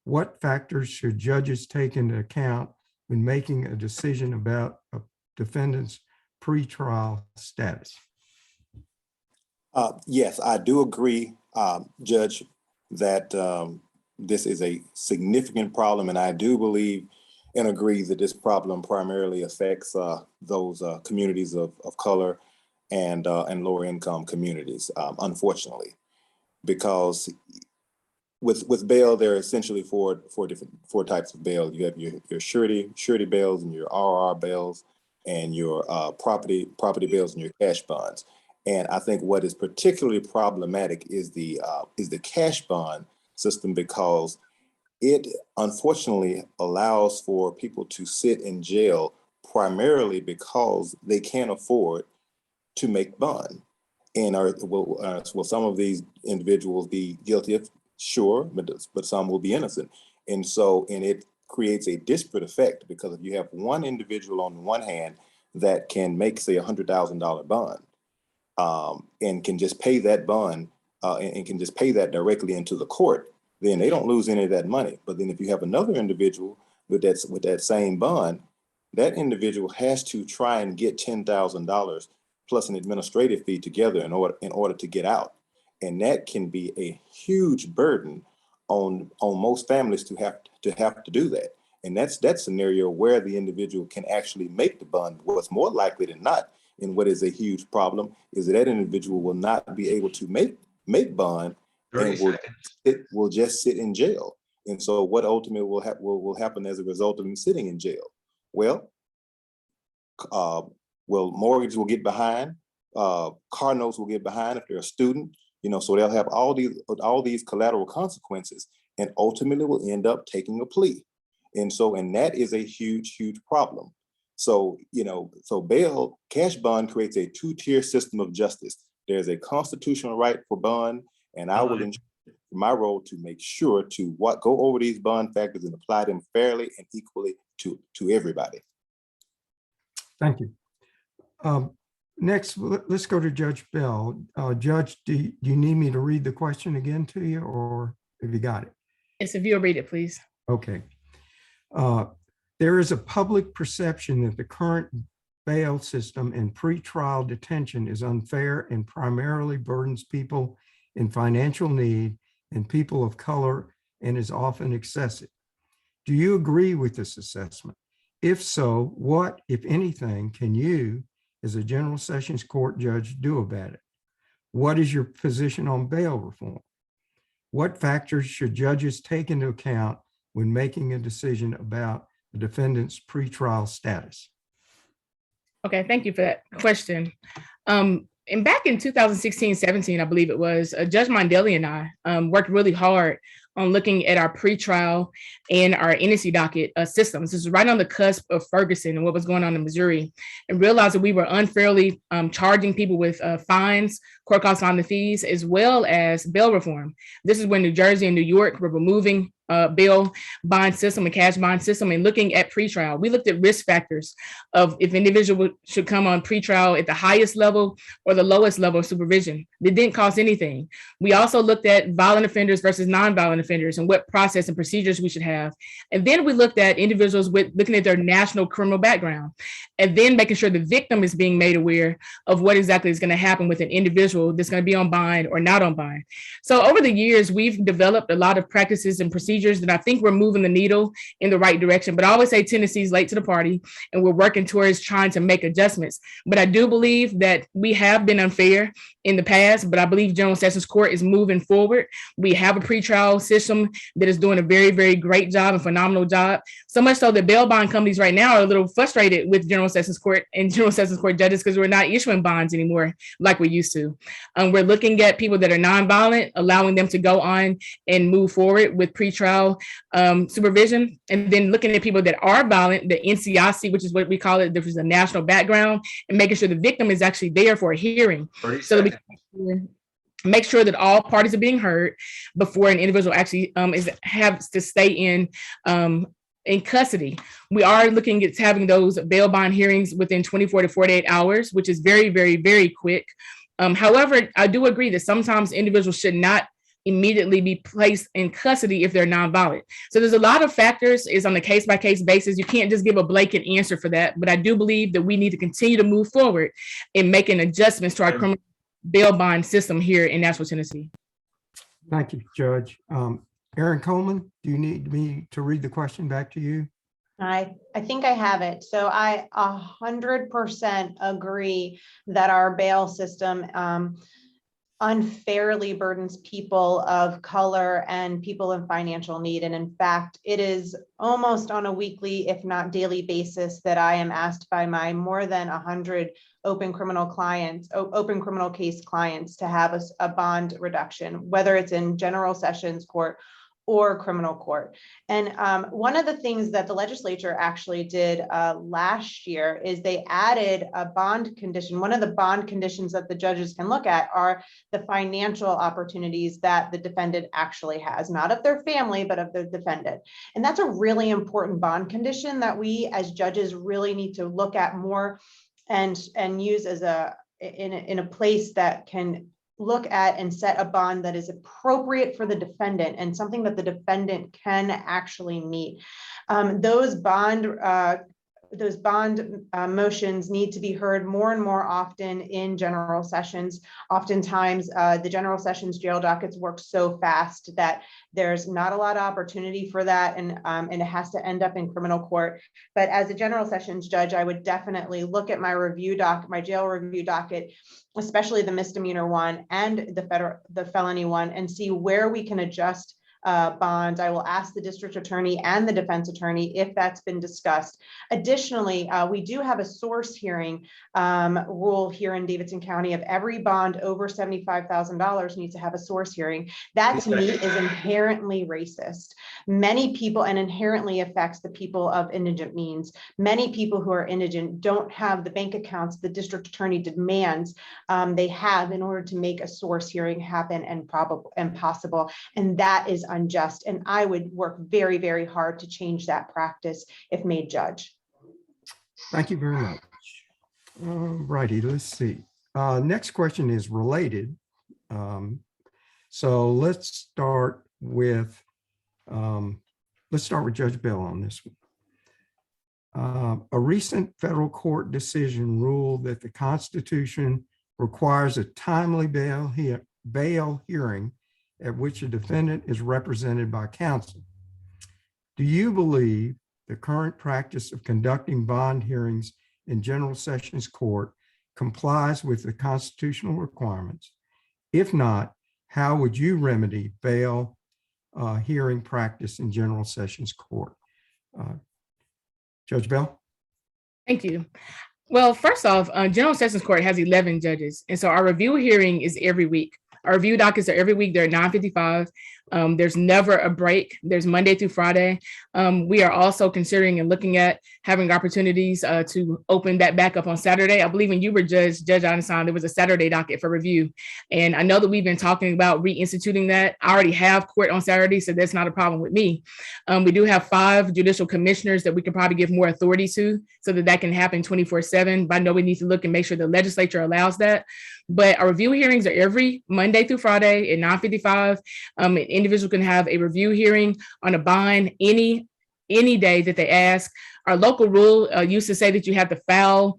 What factors should judges take into account when making a decision about a defendant's pretrial status? Yes, I do agree, Judge, that this is a significant problem, and I do believe and agree that this problem primarily affects those communities of color and lower income communities, unfortunately, because with bail, there are essentially four types of bail. You have your surety bails and your RR bails and your property bails and your cash bonds. And I think what is particularly problematic is the cash bond system, because it unfortunately allows for people to sit in jail primarily because they can't afford to make bond. And will some of these individuals be guilty? Sure, but some will be innocent. And it creates a disparate effect, because if you have one individual on one hand that can make, say, $100,000 bond, and can just pay that bond and can just pay that directly into the court, then they don't lose any of that money. But then if you have another individual with that same bond, that individual has to try and get $10,000 plus an administrative fee together in order to get out. And that can be a huge burden on most families to have to do that. And that's that scenario where the individual can actually make the bond. What's more likely than not, and what is a huge problem, is that individual will not be able to make bond and will just sit in jail. And so what ultimately will happen as a result of him sitting in jail? Well, mortgage will get behind, car notes will get behind if they're a student, so they'll have all these collateral consequences, and ultimately will end up taking a plea. And that is a huge, huge problem. So bail, cash bond creates a two-tier system of justice. There's a constitutional right for bond, and I will ensure my role to make sure to go over these bond factors and apply them fairly and equally to everybody. Thank you. Next, let's go to Judge Bell. Judge, do you need me to read the question again to you, or have you got it? Yes, if you'll read it, please. Okay. There is a public perception that the current bail system and pretrial detention is unfair and primarily burdens people in financial need and people of color and is often excessive. Do you agree with this assessment? If so, what, if anything, can you, as a General Sessions Court judge, do about it? What is your position on bail reform? What factors should judges take into account when making a decision about the defendant's pretrial status? Okay, thank you for that question. And back in 2016-17, I believe it was, Judge Mondelli and I worked really hard on looking at our pretrial and our NAACP docket systems. This is right on the cusp of Ferguson and what was going on in Missouri, and realized that we were unfairly charging people with fines, court costs on the fees, as well as bail reform. This is when New Jersey and New York were removing bail bond system and cash bond system and looking at pretrial. We looked at risk factors of if individual should come on pretrial at the highest level or the lowest level of supervision. It didn't cost anything. We also looked at violent offenders versus non-violent offenders and what process and procedures we should have. And then we looked at individuals with looking at their national criminal background, and then making sure the victim is being made aware of what exactly is going to happen with an individual that's going to be on bond or not on bond. So over the years, we've developed a lot of practices and procedures that I think we're moving the needle in the right direction. But I always say Tennessee's late to the party, and we're working towards trying to make adjustments. But I do believe that we have been unfair in the past, but I believe General Sessions Court is moving forward. We have a pretrial system that is doing a very, very great job, a phenomenal job. So much so that bail bond companies right now are a little frustrated with General Sessions Court and General Sessions Court judges because we're not issuing bonds anymore like we used to. We're looking at people that are nonviolent, allowing them to go on and move forward with pretrial supervision, and then looking at people that are violent, the NCIC, which is what we call it, there is a national background, and making sure the victim is actually there for a hearing. So that we can make sure that all parties are being heard before an individual actually has to stay in custody. We are looking at having those bail bond hearings within 24 to 48 hours, which is very, very, very quick. However, I do agree that sometimes individuals should not immediately be placed in custody if they're nonviolent. So there's a lot of factors. It's on a case-by-case basis. You can't just give a blanket answer for that, but I do believe that we need to continue to move forward in making adjustments to our criminal bail bond system here in Nashville, Tennessee. Thank you, Judge. Erin Coleman, do you need me to read the question back to you? I think I have it. So I 100% agree that our bail system unfairly burdens people of color and people in financial need. And in fact, it is almost on a weekly, if not daily basis that I am asked by my more than 100 open criminal case clients to have a bond reduction, whether it's in General Sessions Court or criminal court. And one of the things that the legislature actually did last year is they added a bond condition. One of the bond conditions that the judges can look at are the financial opportunities that the defendant actually has, not of their family, but of the defendant. And that's a really important bond condition that we as judges really need to look at more and use as in a place that can look at and set a bond that is appropriate for the defendant and something that the defendant can actually meet. Those bond motions need to be heard more and more often in General Sessions. Oftentimes, the General Sessions jail dockets work so fast that there's not a lot of opportunity for that, and it has to end up in criminal court. But as a General Sessions judge, I would definitely look at my jail review docket, especially the misdemeanor one and the felony one, and see where we can adjust bond. I will ask the district attorney and the defense attorney if that's been discussed. Additionally, we do have a source hearing rule here in Davidson County of every bond over $75,000 needs to have a source hearing. That to me is inherently racist. Many people, and inherently affects the people of indigent means. Many people who are indigent don't have the bank accounts the district attorney demands they have in order to make a source hearing happen and probable and possible. And that is unjust. And I would work very, very hard to change that practice if made judge. Thank you very much. Righty, let's see. Next question is related. So let's start with Judge Bell on this one. A recent federal court decision ruled that the Constitution requires a timely bail hearing at which a defendant is represented by counsel. Do you believe the current practice of conducting bond hearings in General Sessions Court complies with the constitutional requirements? If not, how would you remedy bail hearing practice in General Sessions Court? Judge Bell? Thank you. Well, first off, General Sessions Court has 11 judges. And so our review hearing is every week. Our review dockets are every week. They're 9:55. There's never a break. There's Monday through Friday. We are also considering and looking at having opportunities to open that back up on Saturday. I believe when you were Judge Eisenstein, there was a Saturday docket for review. And I know that we've been talking about reinstituting that. I already have court on Saturday, so that's not a problem with me. We do have 5 judicial commissioners that we could probably give more authority to so that that can happen 24/7. But I know we need to look and make sure the legislature allows that. But our review hearings are every Monday through Friday at 9:55. An individual can have a review hearing on a bond any day that they ask. Our local rule used to say that you have to file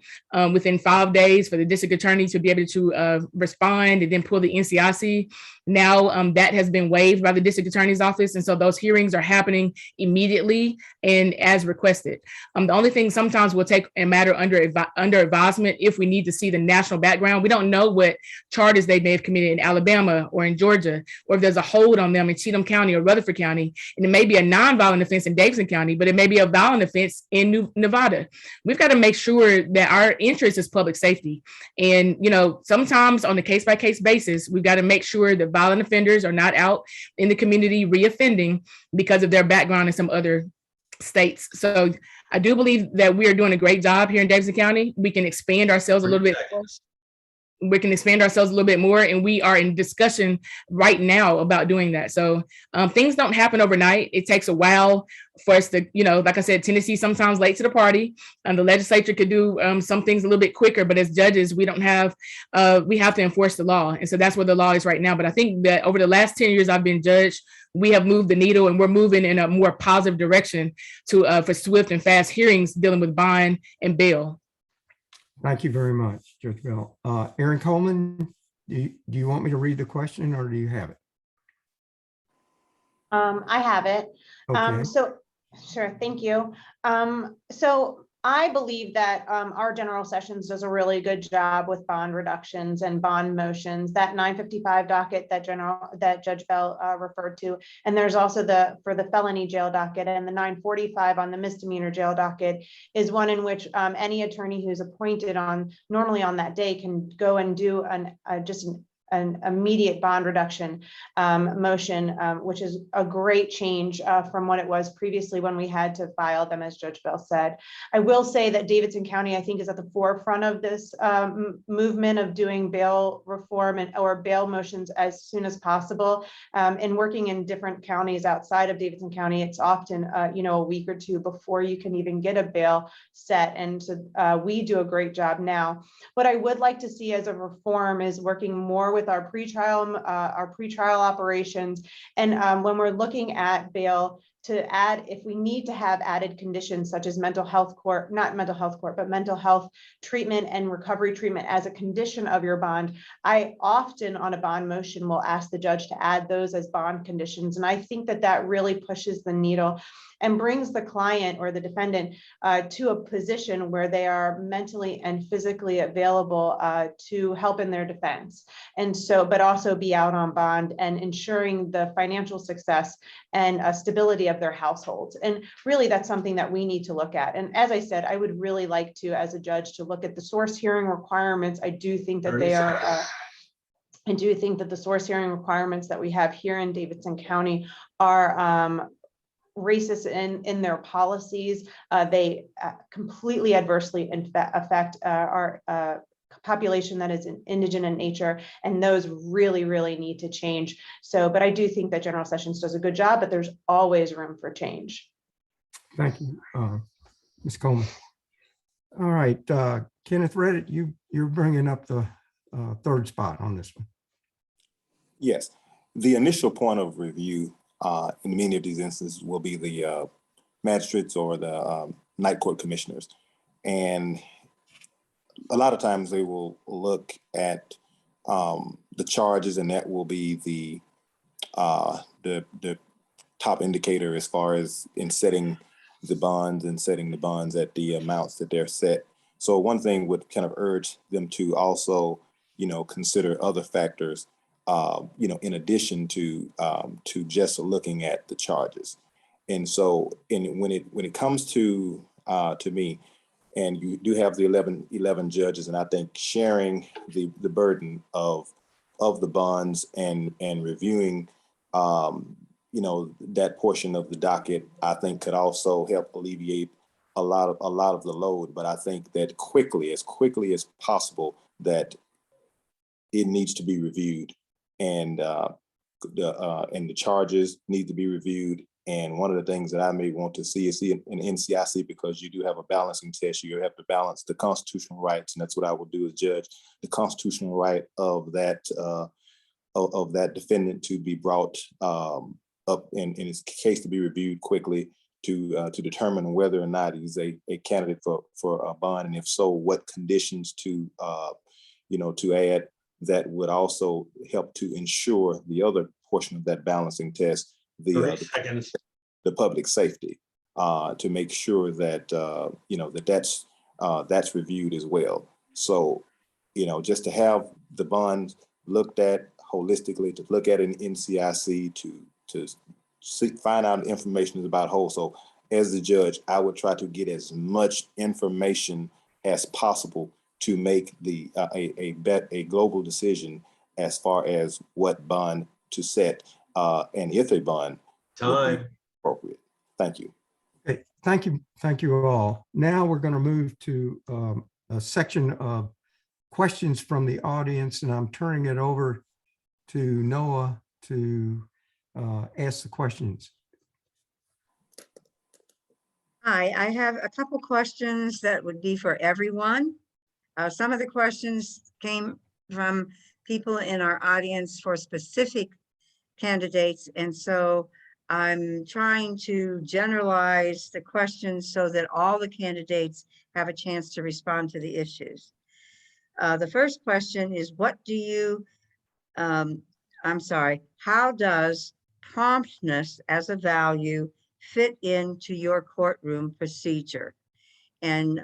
within 5 days for the district attorney to be able to respond and then pull the NCIC. Now that has been waived by the district attorney's office. And so those hearings are happening immediately and as requested. The only thing sometimes will take a matter under advisement if we need to see the national background. We don't know what charges they may have committed in Alabama or in Georgia, or if there's a hold on them in Cheatham County or Rutherford County. And it may be a non-violent offense in Davidson County, but it may be a violent offense in Nevada. We've got to make sure that our interest is public safety. And, sometimes on a case-by-case basis, we've got to make sure that violent offenders are not out in the community reoffending because of their background in some other states. So I do believe that we are doing a great job here in Davidson County. We can expand ourselves a little bit. We can expand ourselves a little bit more, and we are in discussion right now about doing that. So things don't happen overnight. It takes a while for us to, like I said, Tennessee sometimes late to the party, and the legislature could do some things a little bit quicker. But as judges, we have to enforce the law, and so that's where the law is right now. But I think that over the last 10 years I've been judge, we have moved the needle, and we're moving in a more positive direction for swift and fast hearings dealing with bond and bail. Thank you very much, Judge Bell. Erin Coleman, do you want me to read the question, or do you have it? I have it. Okay. Sure, thank you. So I believe that our General Sessions does a really good job with bond reductions and bond motions. That 9:55 docket that Judge Bell referred to, and there's also for the felony jail docket, and the 9:45 on the misdemeanor jail docket is one in which any attorney who's appointed normally on that day can go and do an immediate bond reduction motion, which is a great change from what it was previously when we had to file them, as Judge Bell said. I will say that Davidson County, I think, is at the forefront of this movement of doing bail reform or bail motions as soon as possible. And working in different counties outside of Davidson County, it's often a week or two before you can even get a bail set. And so we do a great job now. What I would like to see as a reform is working more with our pretrial operations. And when we're looking at bail, add, if we need to have added conditions such as mental health court, not mental health court, but mental health treatment and recovery treatment as a condition of your bond, I often on a bond motion will ask the judge to add those as bond conditions. And I think that that really pushes the needle and brings the client or the defendant to a position where they are mentally and physically available to help in their defense. And so, but also be out on bond and ensuring the financial success and stability of their households. And really, that's something that we need to look at. And as I said, I would really like to, as a judge, to look at the source hearing requirements. I do think that they are, I do think that the source hearing requirements that we have here in Davidson County are racist in their policies. They completely adversely affect our population that is indigent in nature, and those really, really need to change. So, but I do think that General Sessions does a good job, but there's always room for change. Thank you, Ms. Coleman. All right, Kenneth Redditt, you're bringing up the third spot on this one. Yes, the initial point of review in many of these instances will be the magistrates or the night court commissioners. And a lot of times they will look at the charges, and that will be the top indicator as far as in setting the bonds and setting the bonds at the amounts that they're set. So one thing would kind of urge them to also, consider other factors, in addition to just looking at the charges. And so, when it comes to me, and you do have the 11 judges, and I think sharing the burden of the bonds and reviewing, that portion of the docket, I think could also help alleviate a lot of the load. But I think that as quickly as possible, that it needs to be reviewed, and the charges need to be reviewed. And one of the things that I may want to see is an NCIC, because you do have a balancing test. You have to balance the constitutional rights, and that's what I will do as judge, the constitutional right of that defendant to be brought up in his case to be reviewed quickly to determine whether or not he's a candidate for a bond, and if so, what conditions to add that would also help to ensure the other portion of that balancing test, the public safety, to make sure that that's reviewed as well. So, just to have the bond looked at holistically, to look at an NCIC, to find out information about whole. So, as the judge, I would try to get as much information as possible to make a global decision as far as what bond to set, and if a bond would be appropriate. Thank you. Okay, thank you all. Now we're going to move to a section of questions from the audience, and I'm turning it over to Noah to ask the questions. Hi, I have a couple questions that would be for everyone. Some of the questions came from people in our audience for specific candidates, and so I'm trying to generalize the questions so that all the candidates have a chance to respond to the issues. The first question is, how does promptness as a value fit into your courtroom procedure? And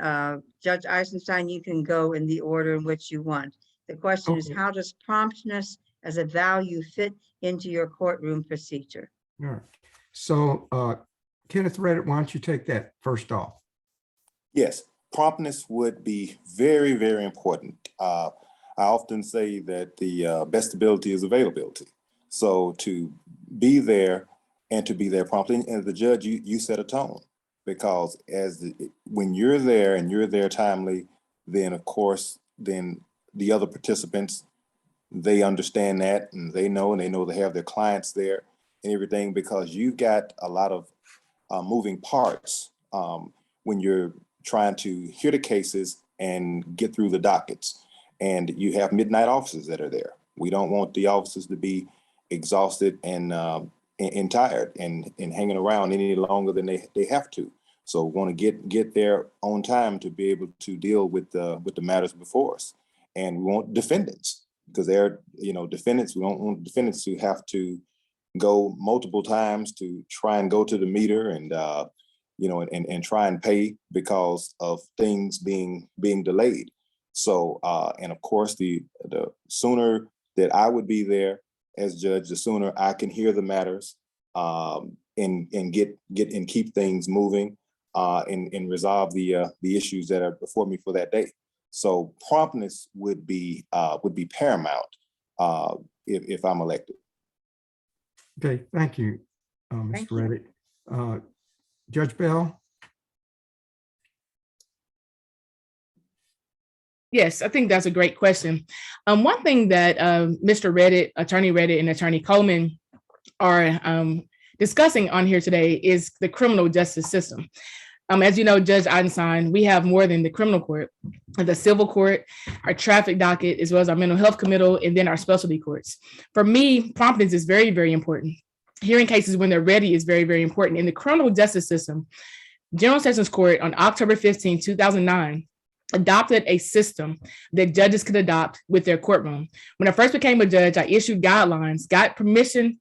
Judge Eisenstein, you can go in the order in which you want. The question is, how does promptness as a value fit into your courtroom procedure? All right. So Kenneth Redditt, why don't you take that first off? Yes, promptness would be very, very important. I often say that the best ability is availability. So to be there and to be there promptly, and as the judge, you set a tone, because when you're there and you're there timely, then of course, then the other participants, they understand that, and they know they have their clients there and everything, because you've got a lot of moving parts when you're trying to hear the cases and get through the dockets. And you have midnight officers that are there. We don't want the officers to be exhausted and and tired and hanging around any longer than they have to. So we want to get there on time to be able to deal with the matters before us. And we want defendants, because they're, defendants. We don't want defendants to have to go multiple times to try and go to the meter and and try and pay because of things being delayed. So and of course the sooner that I would be there as judge, the sooner I can hear the matters and get and keep things moving and resolve the issues that are before me for that day. So promptness would be paramount if I'm elected. Okay, thank you, Thank Mr. Reddick. Judge Bell? Yes, I think that's a great question. One thing that Mr. Reddick, Attorney Reddick, and Attorney Coleman are discussing on here today is the criminal justice system. As you know, Judge Eisenstein, we have more than the criminal court, the civil court, our traffic docket, as well as our mental health committal, and then our specialty courts. For me, promptness is very, very important. Hearing cases when they're ready is very, very important. In the criminal justice system, General Sessions Court on October 15, 2009, adopted a system that judges could adopt with their courtroom. When I first became a judge, I issued guidelines, got permission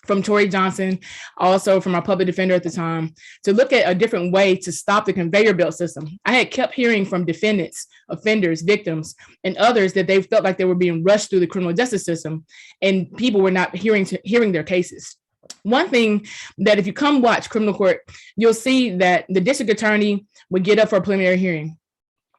from Tori Johnson, also from our public defender at the time, to look at a different way to stop the conveyor belt system. I had kept hearing from defendants, offenders, victims, and others that they felt like they were being rushed through the criminal justice system and people were not hearing their cases. One thing that if you come watch criminal court, you'll see that the district attorney would get up for a preliminary hearing.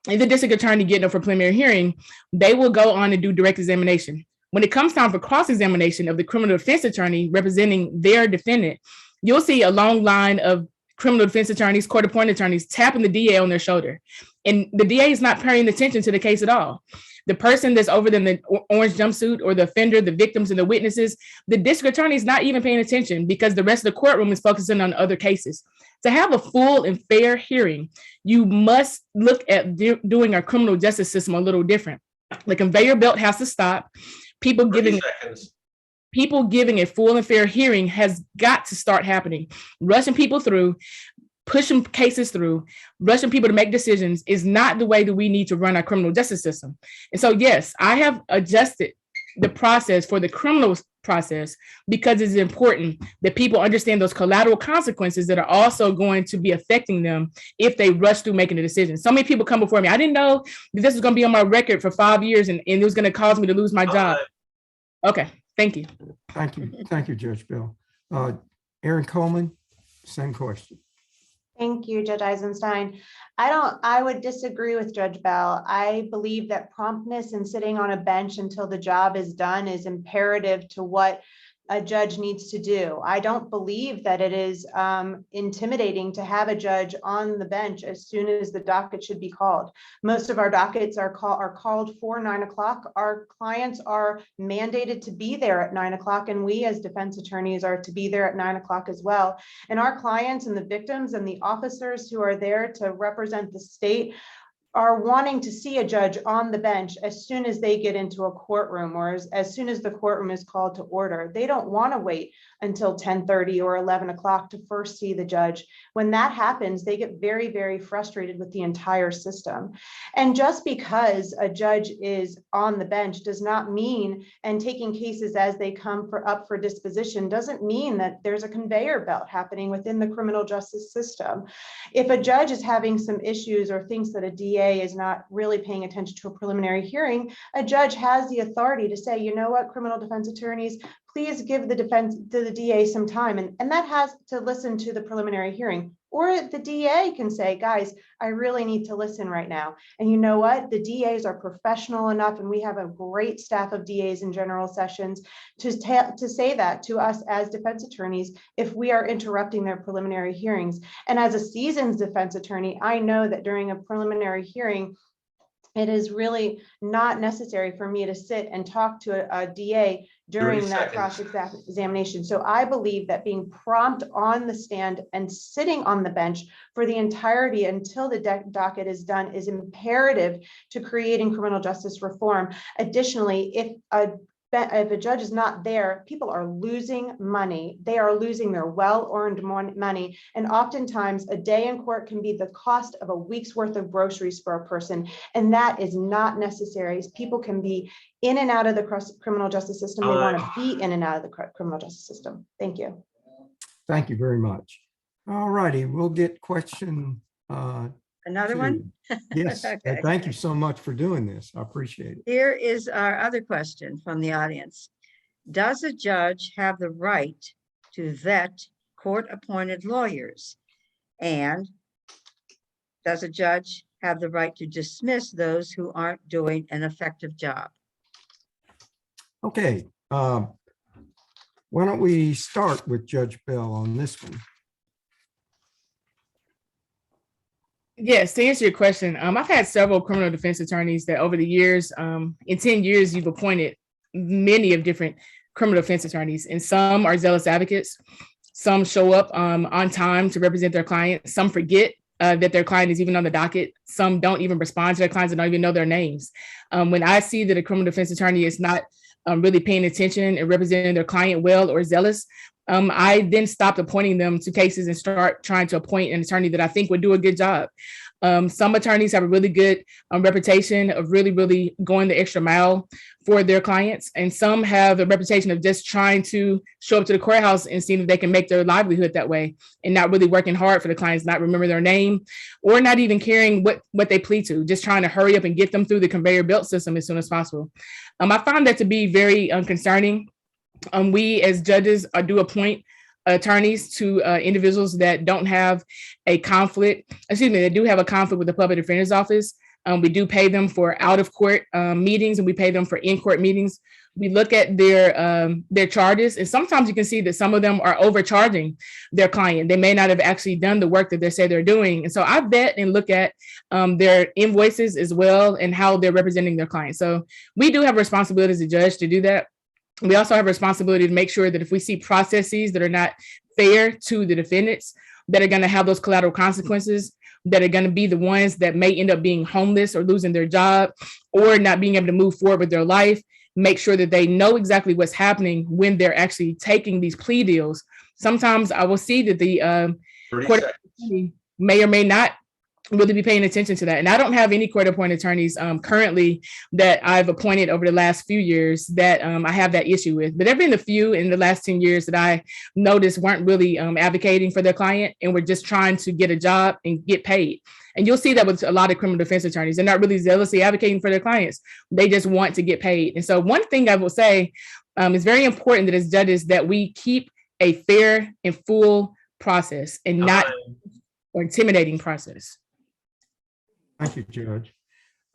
If the district attorney getting up for a preliminary hearing, they will go on and do direct examination. When it comes time for cross-examination of the criminal defense attorney representing their defendant, you'll see a long line of criminal defense attorneys, court-appointed attorneys tapping the DA on their shoulder. And the DA is not paying attention to the case at all. The person that's over them, the orange jumpsuit, or the offender, the victims and the witnesses, the district attorney is not even paying attention because the rest of the courtroom is focusing on other cases. To have a full and fair hearing, you must look at doing our criminal justice system a little different. The conveyor belt has to stop. People giving a full and fair hearing has got to start happening. Rushing people through, pushing cases through, rushing people to make decisions is not the way that we need to run our criminal justice system. And so, yes, I have adjusted the process for the criminal process because it's important that people understand those collateral consequences that are also going to be affecting them if they rush through making a decision. So many people come before me. I didn't know that this was going to be on my record for 5 years and it was going to cause me to lose my job. Okay, thank you. Thank you, Judge Bell. Erin Coleman, same question. Thank you, Judge Eisenstein. I would disagree with Judge Bell. I believe that promptness and sitting on a bench until the job is done is imperative to what a judge needs to do. I don't believe that it is intimidating to have a judge on the bench as soon as the docket should be called. Most of our dockets are called for 9 o'clock. Our clients are mandated to be there at 9 o'clock, and we as defense attorneys are to be there at 9 o'clock as well. And our clients and the victims and the officers who are there to represent the state are wanting to see a judge on the bench as soon as they get into a courtroom or as soon as the courtroom is called to order. They don't want to wait until 10:30 or 11 o'clock to first see the judge. When that happens, they get very, very frustrated with the entire system. And just because a judge is on the bench does not mean, and taking cases as they come up for disposition doesn't mean that there's a conveyor belt happening within the criminal justice system. If a judge is having some issues or thinks that a DA is not really paying attention to a preliminary hearing, a judge has the authority to say, you know what, criminal defense attorneys, please give the DA some time. And that has to listen to the preliminary hearing. Or the DA can say, guys, I really need to listen right now. And you know what? The DAs are professional enough, and we have a great staff of DAs in general sessions to say that to us as defense attorneys if we are interrupting their preliminary hearings. And as a seasoned defense attorney, I know that during a preliminary hearing, it is really not necessary for me to sit and talk to a DA during that cross-examination. So I believe that being prompt on the stand and sitting on the bench for the entirety until the docket is done is imperative to creating criminal justice reform. Additionally, if a if a judge is not there, people are losing money. They are losing their well-earned money. And oftentimes a day in court can be the cost of a week's worth of groceries for a person. And that is not necessary. People can be in and out of the criminal justice system. They want to be in and out of the criminal justice system. Thank you. Thank you very much. All righty, we'll get question. Another one? Yes, Okay. thank you so much for doing this. I appreciate it. Here is our other question from the audience. Does a judge have the right to vet court-appointed lawyers? And does a judge have the right to dismiss those who aren't doing an effective job? Okay, why don't we start with Judge Bell on this one? Yes, to answer your question, I've had several criminal defense attorneys that over the years, in 10 years, you've appointed many of different criminal defense attorneys, and some are zealous advocates. Some show up on time to represent their client. Some forget that their client is even on the docket. Some don't even respond to their clients and don't even know their names. When I see that a criminal defense attorney is not really paying attention and representing their client well or zealous, I then stopped appointing them to cases and start trying to appoint an attorney that I think would do a good job. Some attorneys have a really good reputation of really going the extra mile for their clients. And some have a reputation of just trying to show up to the courthouse and seeing if they can make their livelihood that way and not really working hard for the clients, not remember their name or not even caring what they plead to, just trying to hurry up and get them through the conveyor belt system as soon as possible. I found that to be very concerning. We as judges do appoint attorneys to individuals that don't have a conflict, they do have a conflict with the public defender's office. We do pay them for out of court meetings and we pay them for in-court meetings. We look at their charges, and sometimes you can see that some of them are overcharging their client. They may not have actually done the work that they say they're doing. And so I vet and look at their invoices as well and how they're representing their client. So we do have a responsibility as a judge to do that. We also have a responsibility to make sure that if we see processes that are not fair to the defendants, that are going to have those collateral consequences, that are going to be the ones that may end up being homeless or losing their job or not being able to move forward with their life, make sure that they know exactly what's happening when they're actually taking these plea deals. Sometimes I will see that the court attorney may or may not really be paying attention to that. And I don't have any court-appointed attorneys currently that I've appointed over the last few years that I have that issue with. But there have been a few in the last 10 years that I noticed weren't really advocating for their client and were just trying to get a job and get paid. And you'll see that with a lot of criminal defense attorneys. They're not really zealously advocating for their clients. They just want to get paid. And so one thing I will say is very important that as judges that we keep a fair and full process and not an intimidating process. Thank you, Judge.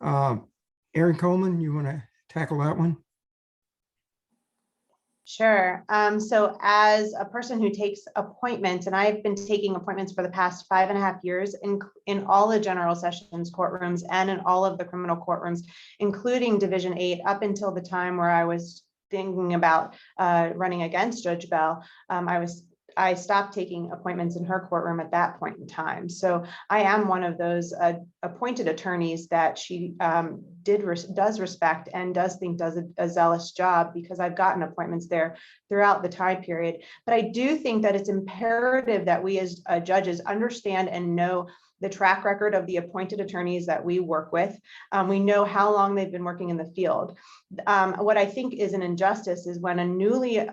Erin Coleman, you want to tackle that one? Sure. So as a person who takes appointments, and I've been taking appointments for the past 5.5 years in all the general sessions courtrooms and in all of the criminal courtrooms, including Division 8, up until the time where I was thinking about running against Judge Bell, I stopped taking appointments in her courtroom at that point in time. So I am one of those appointed attorneys that she does respect and does think does a zealous job, because I've gotten appointments there throughout the time period. But I do think that it's imperative that we as judges understand and know the track record of the appointed attorneys that we work with. We know how long they've been working in the field. What I think is an injustice is when a newly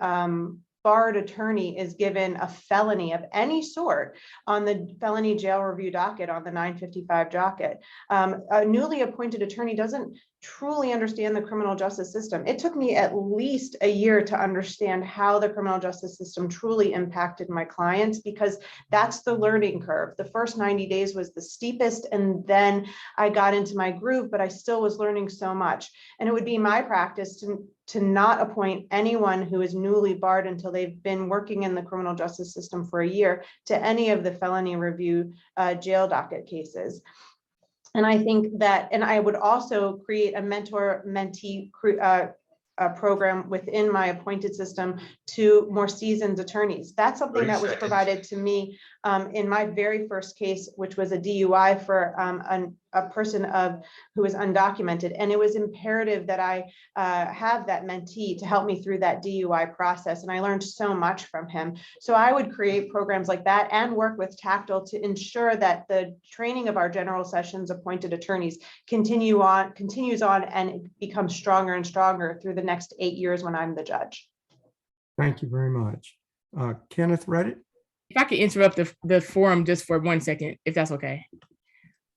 barred attorney is given a felony of any sort on the felony jail review docket, on the 955 docket. A newly appointed attorney doesn't truly understand the criminal justice system. It took me at least a year to understand how the criminal justice system truly impacted my clients, because that's the learning curve. The first 90 days was the steepest, and then I got into my groove, but I still was learning so much. And it would be my practice to not appoint anyone who is newly barred until they've been working in the criminal justice system for a year to any of the felony review jail docket cases. And I think that, and I would also create a mentor-mentee program within my appointed system to more seasoned attorneys. That's something that was provided to me in my very first case, which was a DUI for a person who was undocumented. And it was imperative that I have that mentee to help me through that DUI process. And I learned so much from him. So I would create programs like that and work with Tactile to ensure that the training of our general sessions appointed attorneys continues on and it becomes stronger and stronger through the next 8 years when I'm the judge. Thank you very much. Kenneth Redditt? If I could interrupt the forum just for 1 second, if that's okay.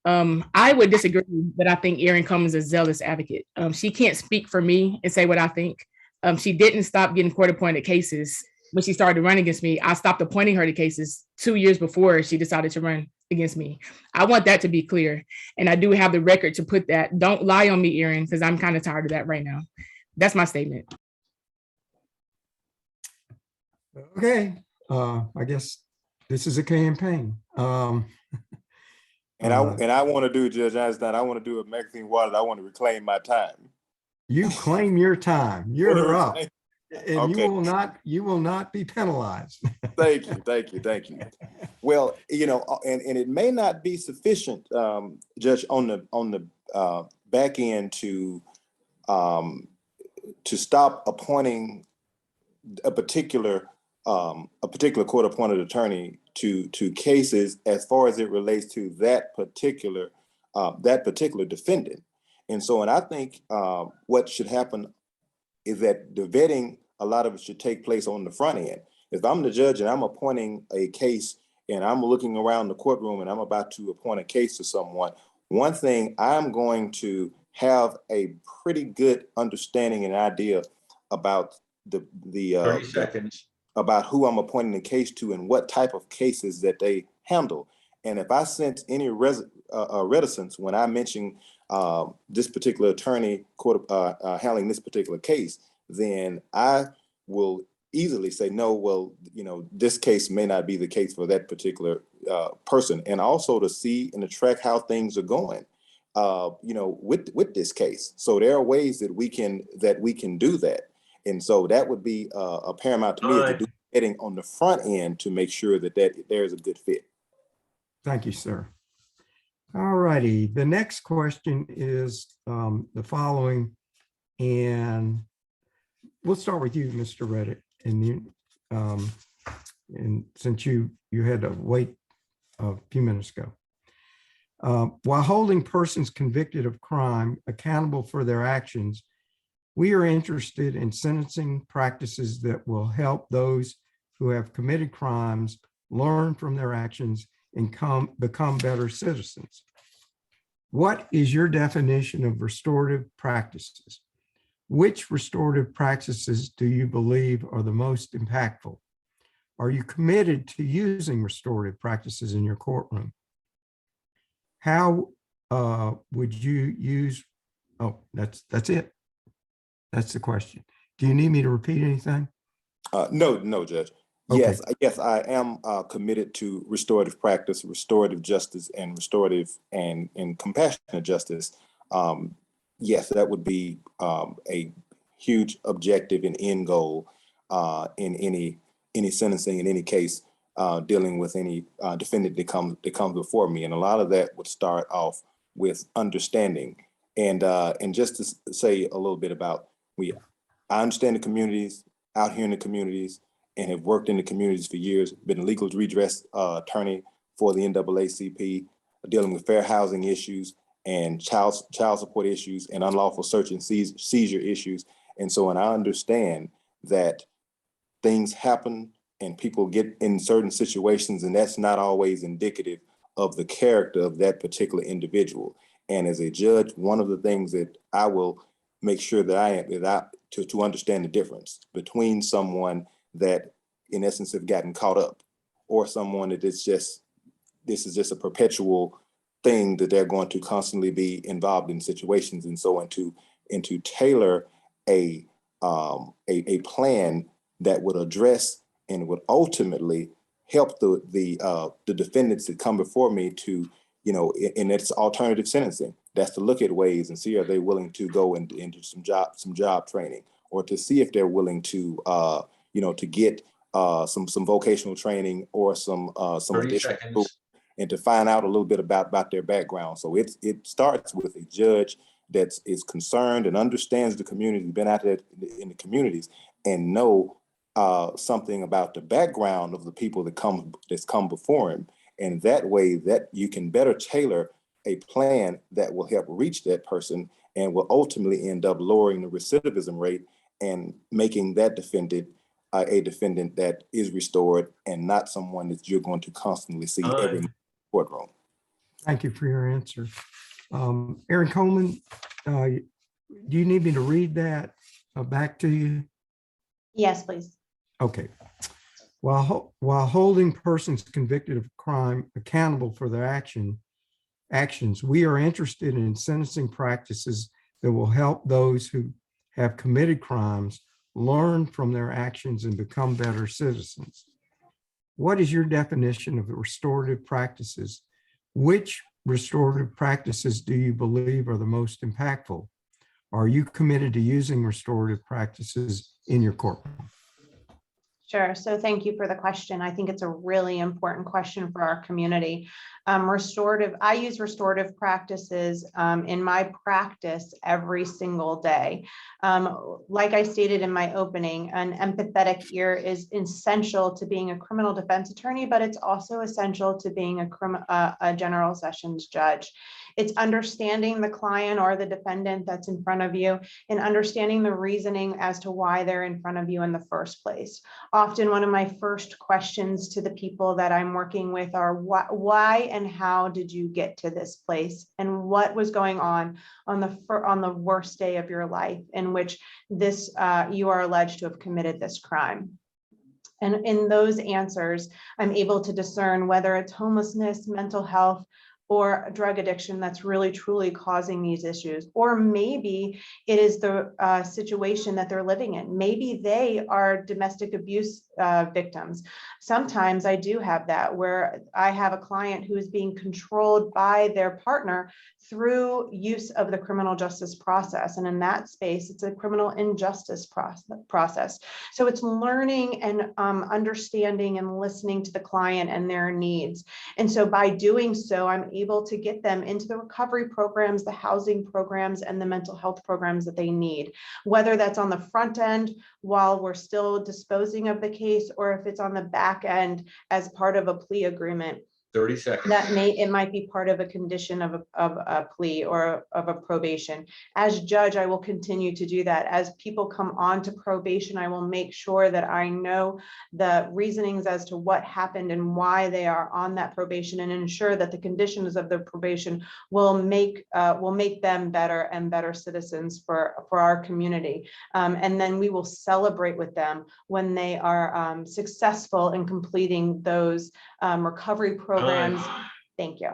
I would disagree that I think Erin Coleman is a zealous advocate. She can't speak for me and say what I think. She didn't stop getting court-appointed cases when she started to run against me. I stopped appointing her to cases 2 years before she decided to run against me. I want that to be clear. And I do have the record to put that. Don't lie on me, Erin, because I'm kind of tired of that right now. That's my statement. Okay, I guess this is a campaign. And I want to do, Judge Einstein, I want to do a Maxine Waters. I want to reclaim my time. You claim your time. You're up. And Okay. you will not be penalized. Thank you. Well, and it may not be sufficient, Judge, on the back end to stop appointing a particular court-appointed attorney to cases as far as it relates to that particular defendant. And I think what should happen is that the vetting, a lot of it should take place on the front end. If I'm the judge and I'm appointing a case and I'm looking around the courtroom and I'm about to appoint a case to someone, one thing I'm going to have a pretty good understanding and idea about the 30 seconds. about who I'm appointing the case to and what type of cases that they handle. And if I sense any reticence when I mention this particular attorney handling this particular case, then I will easily say, no, well, this case may not be the case for that particular person. And also to see and to track how things are going, with this case. So there are ways that we can do that. And so that would be a paramount to me to do vetting on the front end to make sure that there's a good fit. Thank you, sir. All righty. The next question is the following, and we'll start with you, Mr. Redditt. And since you had to wait a few minutes ago. While holding persons convicted of crime accountable for their actions, we are interested in sentencing practices that will help those who have committed crimes learn from their actions and become better citizens. What is your definition of restorative practices? Which restorative practices do you believe are the most impactful? Are you committed to using restorative practices in your courtroom? How would you use, that's it. That's the question. Do you need me to repeat anything? No, Judge. Okay. Yes, I am committed to restorative practice, restorative justice, and restorative and compassionate justice. Yes, that would be a huge objective and end goal in any sentencing, in any case dealing with any defendant that comes before me. And a lot of that would start off with understanding. And just to say a little bit about, I understand the communities out here in the communities and have worked in the communities for years, been a legal redress attorney for the NAACP, dealing with fair housing issues and child support issues and unlawful search and seizure issues. And I understand that things happen and people get in certain situations, and that's not always indicative of the character of that particular individual. And as a judge, one of the things that I will make sure that I am to understand the difference between someone that in essence have gotten caught up or someone that this is just a perpetual thing that they're going to constantly be involved in situations. And to tailor a plan that would address and would ultimately help the defendants that come before me to, in its alternative sentencing. That's to look at ways and see, are they willing to go into some job training, or to see if they're willing to, to get some vocational training or some 30 additional seconds. school, and to find out a little bit about their background. So it starts with a judge that is concerned and understands the community, been out there in the communities, and know something about the background of the people that's come before him. And that way that you can better tailor a plan that will help reach that person and will ultimately end up lowering the recidivism rate and making that defendant a defendant that is restored and not someone that you're going to constantly see every courtroom. Thank you for your answer. Erin Coleman, do you need me to read that back to you? Yes, please. Okay. While holding persons convicted of crime accountable for their actions, we are interested in sentencing practices that will help those who have committed crimes learn from their actions and become better citizens. What is your definition of restorative practices? Which restorative practices do you believe are the most impactful? Are you committed to using restorative practices in your courtroom? Sure. So thank you for the question. I think it's a really important question for our community. I use restorative practices in my practice every single day. Like I stated in my opening, an empathetic ear is essential to being a criminal defense attorney, but it's also essential to being a general sessions judge. It's understanding the client or the defendant that's in front of you and understanding the reasoning as to why they're in front of you in the first place. Often one of my first questions to the people that I'm working with are why and how did you get to this place, and what was going on the worst day of your life in which you are alleged to have committed this crime. And in those answers, I'm able to discern whether it's homelessness, mental health, or drug addiction that's really truly causing these issues. Or maybe it is the situation that they're living in. Maybe they are domestic abuse victims. Sometimes I do have that, where I have a client who is being controlled by their partner through use of the criminal justice process. And in that space, it's a criminal injustice process. So it's learning and understanding and listening to the client and their needs. And so by doing so, I'm able to get them into the recovery programs, the housing programs, and the mental health programs that they need, whether that's on the front end while we're still disposing of the case, or if it's on the back end as part of a plea agreement. 30 seconds. It might be part of a condition of a plea or of a probation. As judge, I will continue to do that. As people come on to probation, I will make sure that I know the reasonings as to what happened and why they are on that probation, and ensure that the conditions of the probation will make them better and better citizens for our community. And then we will celebrate with them when they are successful in completing those recovery programs. Thank you.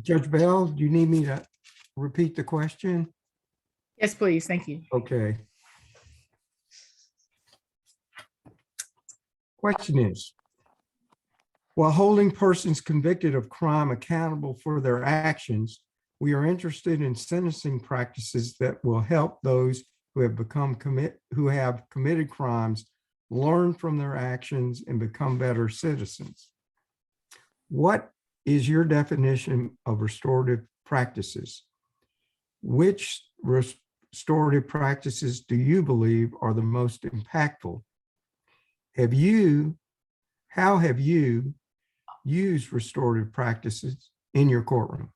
Judge Bell, do you need me to repeat the question? Yes, please. Thank you. Okay. Question is, while holding persons convicted of crime accountable for their actions, we are interested in sentencing practices that will help those who have committed crimes learn from their actions and become better citizens. What is your definition of restorative practices? Which restorative practices do you believe are the most impactful? How have you used restorative practices in your courtroom?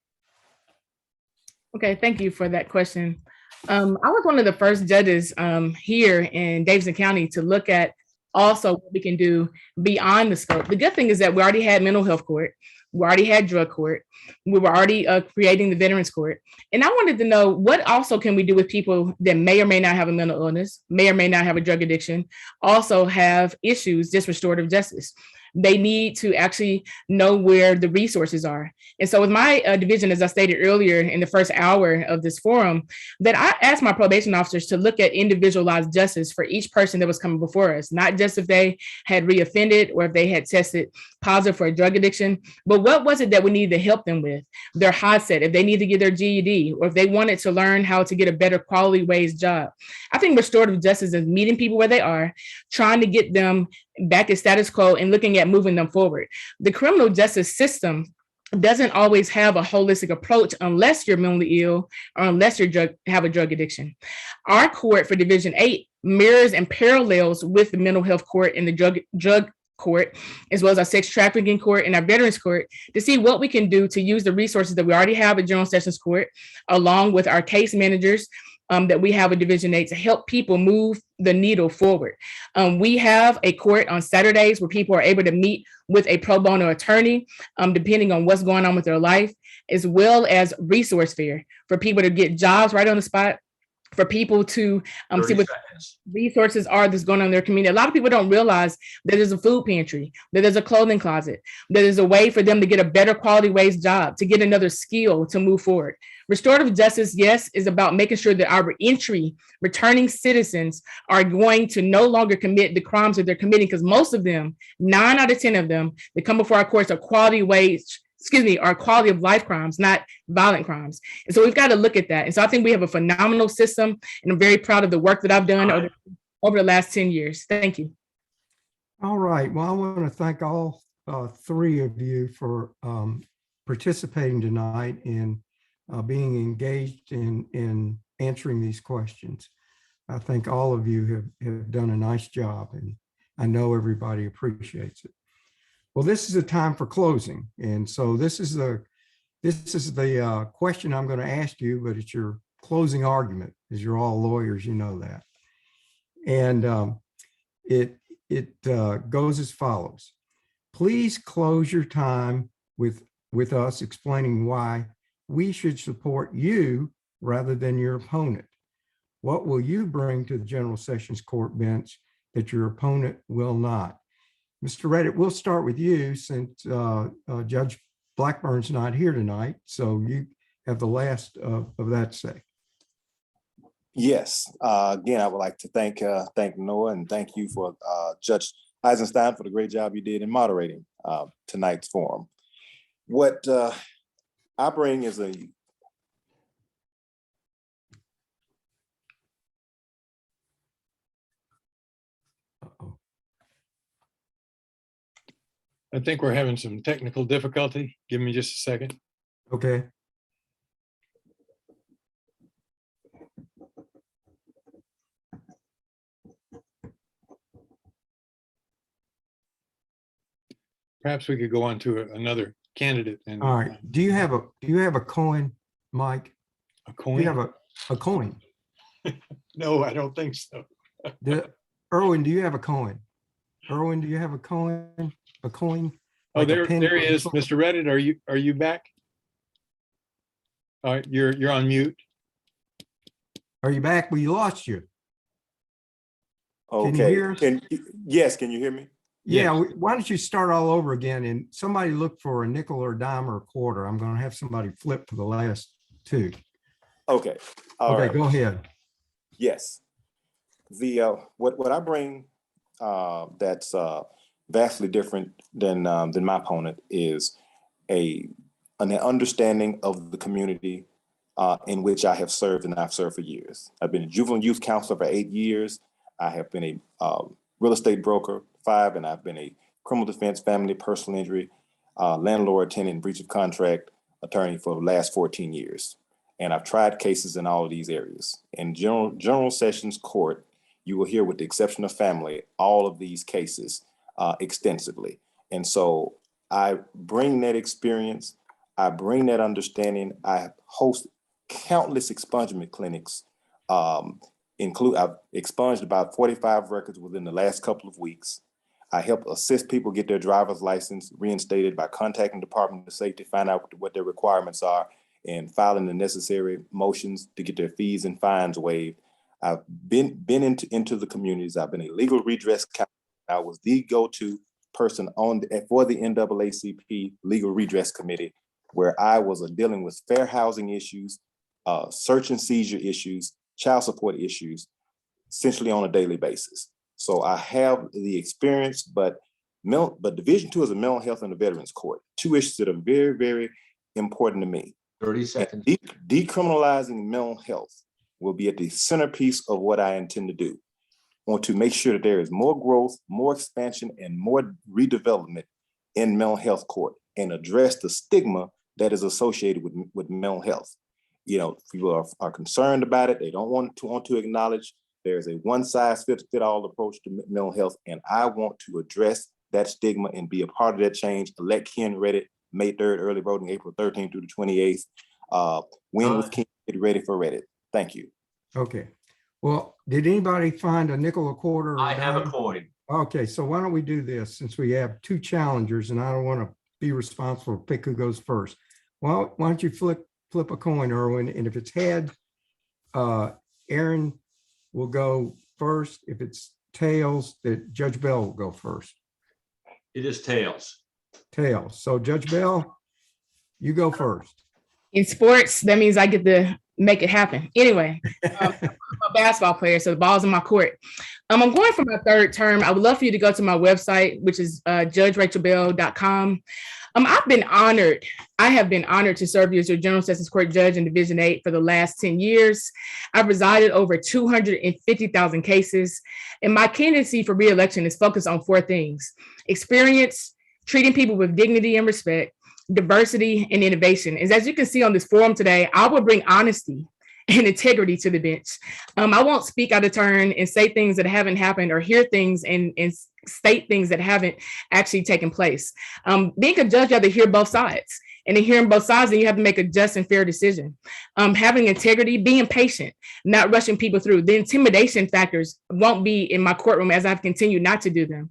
Okay, thank you for that question. I was one of the first judges here in Davidson County to look at also what we can do beyond the scope. The good thing is that we already had mental health court. We already had drug court. We were already creating the veterans court. And I wanted to know, what also can we do with people that may or may not have a mental illness, may or may not have a drug addiction, also have issues, just restorative justice. they need to actually know where the resources are. And so with my division, as I stated earlier in the first hour of this forum, that I asked my probation officers to look at individualized justice for each person that was coming before us, not just if they had reoffended or if they had tested positive for a drug addiction, but what was it that we needed to help them with? Their hot set, if they need to get their GED, or if they wanted to learn how to get a better quality wage job. I think restorative justice is meeting people where they are, trying to get them back at status quo and looking at moving them forward. The criminal justice system doesn't always have a holistic approach unless you're mentally ill or unless you have a drug addiction. Our court for Division 8 mirrors and parallels with the mental health court and the drug court, as well as our sex trafficking court and our veterans court, to see what we can do to use the resources that we already have at General Sessions Court, along with our case managers that we have at Division 8 to help people move the needle forward. We have a court on Saturdays where people are able to meet with a pro bono attorney, depending on what's going on with their life, as well as resource fair for people to get jobs right on the spot, for people to see what resources are that's going on in their community. A lot of people don't realize that there's a food pantry, that there's a clothing closet, that there's a way for them to get a better quality wage job, to get another skill to move forward. Restorative justice, yes, is about making sure that our returning citizens are going to no longer commit the crimes that they're committing, because most of them, 9 out of 10 of them that come before our courts are quality of life crimes, not violent crimes. And so we've got to look at that. And so I think we have a phenomenal system, and I'm very proud of the work that I've done over the last 10 years. Thank you. All right. Well, I want to thank all 3 of you for participating tonight in being engaged in answering these questions. I think all of you have done a nice job, and I know everybody appreciates it. Well, this is the time for closing. And so this is the question I'm going to ask you, but it's your closing argument, as you're all lawyers, you know that. And it goes as follows. Please close your time with us explaining why we should support you rather than your opponent. What will you bring to the General Sessions Court bench that your opponent will not? Mr. Redditt, we'll start with you since Judge Blackburn's not here tonight, so you have the last of that to say. Yes. Again, I would like to thank Noah, and thank you for Judge Eisenstein for the great job you did in moderating tonight's forum. What I bring is a I think we're having some technical difficulty. Give me just a second. Okay. Perhaps we could go on to another candidate. And All right. Do you have a coin, Mike? a Do coin? you have a coin? No, I don't think so. Erwin, do you have a coin? Erwin, do you have a coin? A coin? Oh, Like a there penny? he is, Mr. Redditt. Are you back? All right, you're on mute. Are you back? We lost you. okay. Can you hear us? Yes, can you hear me? Yeah, why don't you start all over again, and somebody look for a nickel or a dime or a quarter. I'm going to have somebody flip for the last 2. Okay. All Okay, right. go ahead. Yes. The what I bring that's vastly different than my opponent is an understanding of the community in which I have served, and I've served for years. I've been a juvenile youth counselor for 8 years. I have been a real estate broker 5, and I've been a criminal defense, family, personal injury, landlord, tenant, breach of contract attorney for the last 14 years. And I've tried cases in all of these areas. In General Sessions Court, you will hear, with the exception of family, all of these cases extensively. And so I bring that experience, I bring that understanding. I host countless expungement clinics. I've expunged about 45 records within the last couple of weeks. I help assist people get their driver's license reinstated by contacting the Department of Safety, find out what their requirements are, and filing the necessary motions to get their fees and fines waived. I've been into the communities. I've been a legal redress counselor. I was the go-to person for the NAACP Legal Redress Committee, where I was dealing with fair housing issues, search and seizure issues, child support issues, essentially on a daily basis. So I have the experience, but Division II is a mental health and the Veterans Court, two issues that are very, very important to me. 30 seconds. Decriminalizing mental health will be at the centerpiece of what I intend to do. I want to make sure that there is more growth, more expansion, and more redevelopment in mental health court and address the stigma that is associated with mental health. You know, people are concerned about it. They don't want to acknowledge there's a one-size-fits-all approach to mental health, and I want to address that stigma and be a part of that change. Elect Ken Reddit, May 3rd, early voting, April 13th through the 28th. Win with Ken, get ready for Reddit. Thank you. Okay. Well, did anybody find a nickel, a quarter? Or I have a dime? coin. Okay, so why don't we do this, since we have two challengers and I don't want to be responsible, pick who goes first. Well, why don't you flip a coin, Erwin, and if it's head, Erin will go first. If it's tails, that Judge Bell will go first. It is tails. Tails. So Judge Bell, you go first. In sports, that means I get to make it happen. Anyway, I'm a basketball player, so the ball's in my court. I'm going for my third term. I would love for you to go to my website, which is judgerachelbell.com. I've been honored. I have been honored to serve you as your General Sessions Court Judge in Division VIII for the last 10 years. I've resided over 250,000 cases, and my candidacy for re-election is focused on four things: experience, treating people with dignity and respect, diversity, and innovation. As you can see on this forum today, I will bring honesty and integrity to the bench. I won't speak out of turn and say things that haven't happened or hear things and state things that haven't actually taken place. Being a judge, you have to hear both sides. And in hearing both sides, then you have to make a just and fair decision. Having integrity, being patient, not rushing people through. The intimidation factors won't be in my courtroom as I've continued not to do them.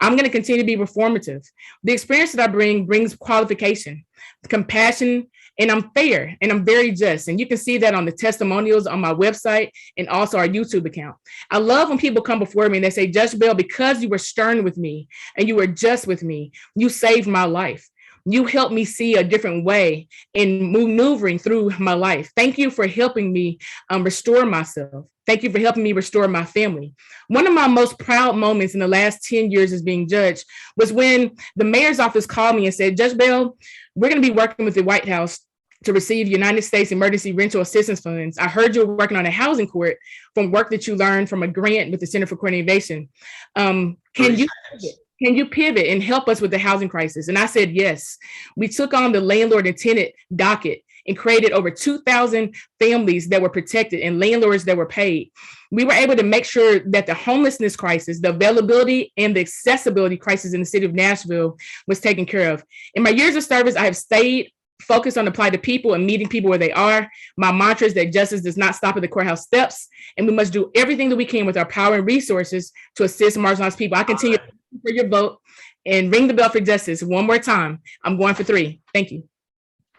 I'm going to continue to be reformative. The experience that I bring brings qualification, compassion, and I'm fair and I'm very just. And you can see that on the testimonials on my website and also our YouTube account. I love when people come before me and they say, Judge Bell, because you were stern with me and you were just with me, you saved my life. You helped me see a different way in maneuvering through my life. Thank you for helping me restore myself. Thank you for helping me restore my family. One of my most proud moments in the last 10 years as being judge was when the mayor's office called me and said, Judge Bell, we're going to be working with the White House to receive United States Emergency Rental Assistance Funds. I heard you were working on a housing court from work that you learned from a grant with the Center for Court Innovation. Can you pivot and help us with the housing crisis? And I said, yes. We took on the landlord and tenant docket and created over 2,000 families that were protected and landlords that were paid. We were able to make sure that the homelessness crisis, the availability and the accessibility crisis in the city of Nashville was taken care of. In my years of service, I have stayed focused on apply to people and meeting people where they are. My mantra is that justice does not stop at the courthouse steps, and we must do everything that we can with our power and resources to assist marginalized people. I continue for your vote and ring the bell for justice one more time. I'm going for 3. Thank you.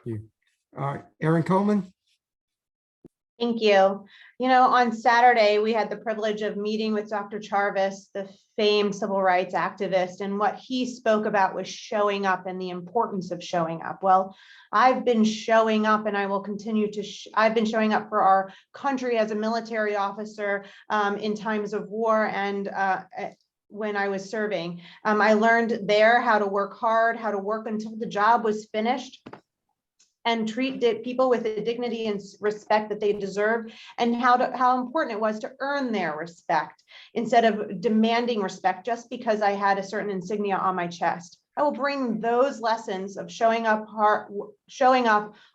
Thank you. All right, Erin Coleman. Thank you. You know, on Saturday, we had the privilege of meeting with Dr. Charvis, the famed civil rights activist, and what he spoke about was showing up and the importance of showing up. Well, I've been showing up and I will continue to, I've been showing up for our country as a military officer in times of war and when I was serving. I learned there how to work hard, how to work until the job was finished, and treat people with the dignity and respect that they deserve, and how important it was to earn their respect instead of demanding respect just because I had a certain insignia on my chest. I will bring those lessons of showing up,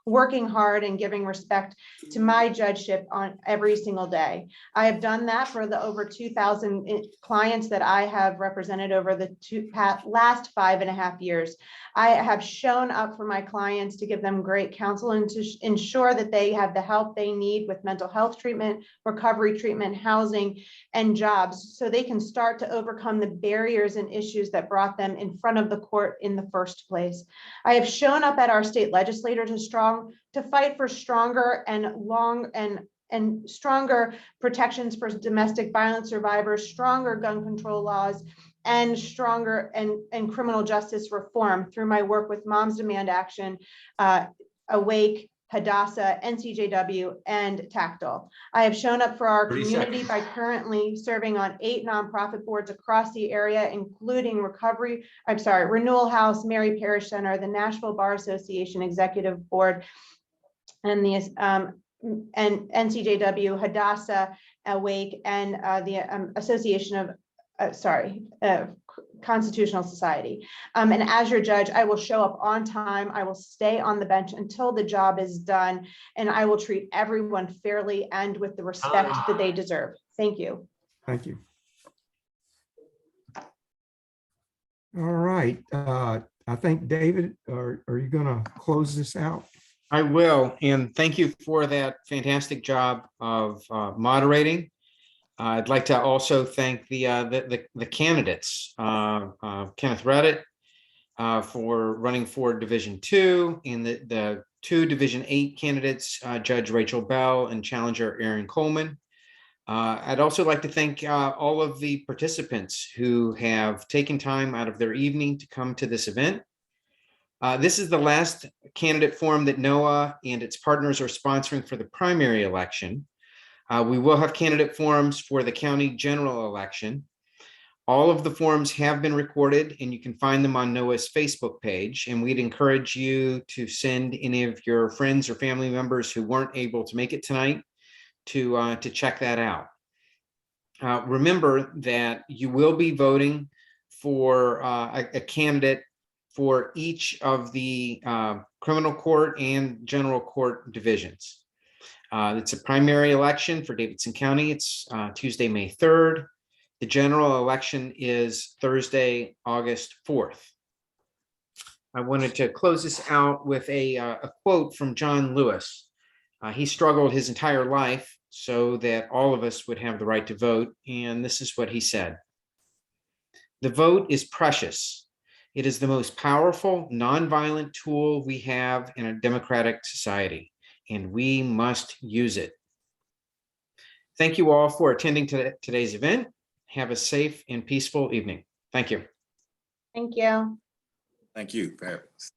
working hard, and giving respect to my judgeship on every single day. I have done that for the over 2,000 clients that I have represented over the last 5.5 years. I have shown up for my clients to give them great counsel and to ensure that they have the help they need with mental health treatment, recovery treatment, housing, and jobs, so they can start to overcome the barriers and issues that brought them in front of the court in the first place. I have shown up at our state legislature to fight for stronger and stronger protections for domestic violence survivors, stronger gun control laws, and stronger and criminal justice reform through my work with Moms Demand Action, Awake, Hadassah, NCJW, and Tactile. I have shown up for our 30 community by currently serving on 8 nonprofit boards across the area, including Renewal House, Mary Parish Center, the Nashville Bar Association Executive Board, and the and NCJW, Hadassah, Awake, and the Association of Constitutional Society. And as your judge, I will show up on time. I will stay on the bench until the job is done, and I will treat everyone fairly and with the respect that they deserve. Thank you. Thank you. All right. I think, David, are you going to close this out? I will, and thank you for that fantastic job of moderating. I'd like to also thank the candidates, Kenneth Redditt for running for Division 2, and the 2 Division 8 candidates, Judge Rachel Bell and challenger Erin Coleman. I'd also like to thank all of the participants who have taken time out of their evening to come to this event. This is the last candidate forum that NOAA and its partners are sponsoring for the primary election. We will have candidate forums for the county general election. All of the forums have been recorded, and you can find them on NOAA's Facebook page. And we'd encourage you to send any of your friends or family members who weren't able to make it tonight to check that out. Remember that you will be voting for a candidate for each of the criminal court and general court divisions. It's a primary election for Davidson County. It's Tuesday, May 3rd. The general election is Thursday, August 4th. I wanted to close this out with a quote from John Lewis. He struggled his entire life so that all of us would have the right to vote, and this is what he said. "The vote is precious. It is the most powerful, nonviolent tool we have in a democratic society, and we must use it." Thank you all for attending today's event. Have a safe and peaceful evening. Thank you. Thank you. Thank you. Perhaps.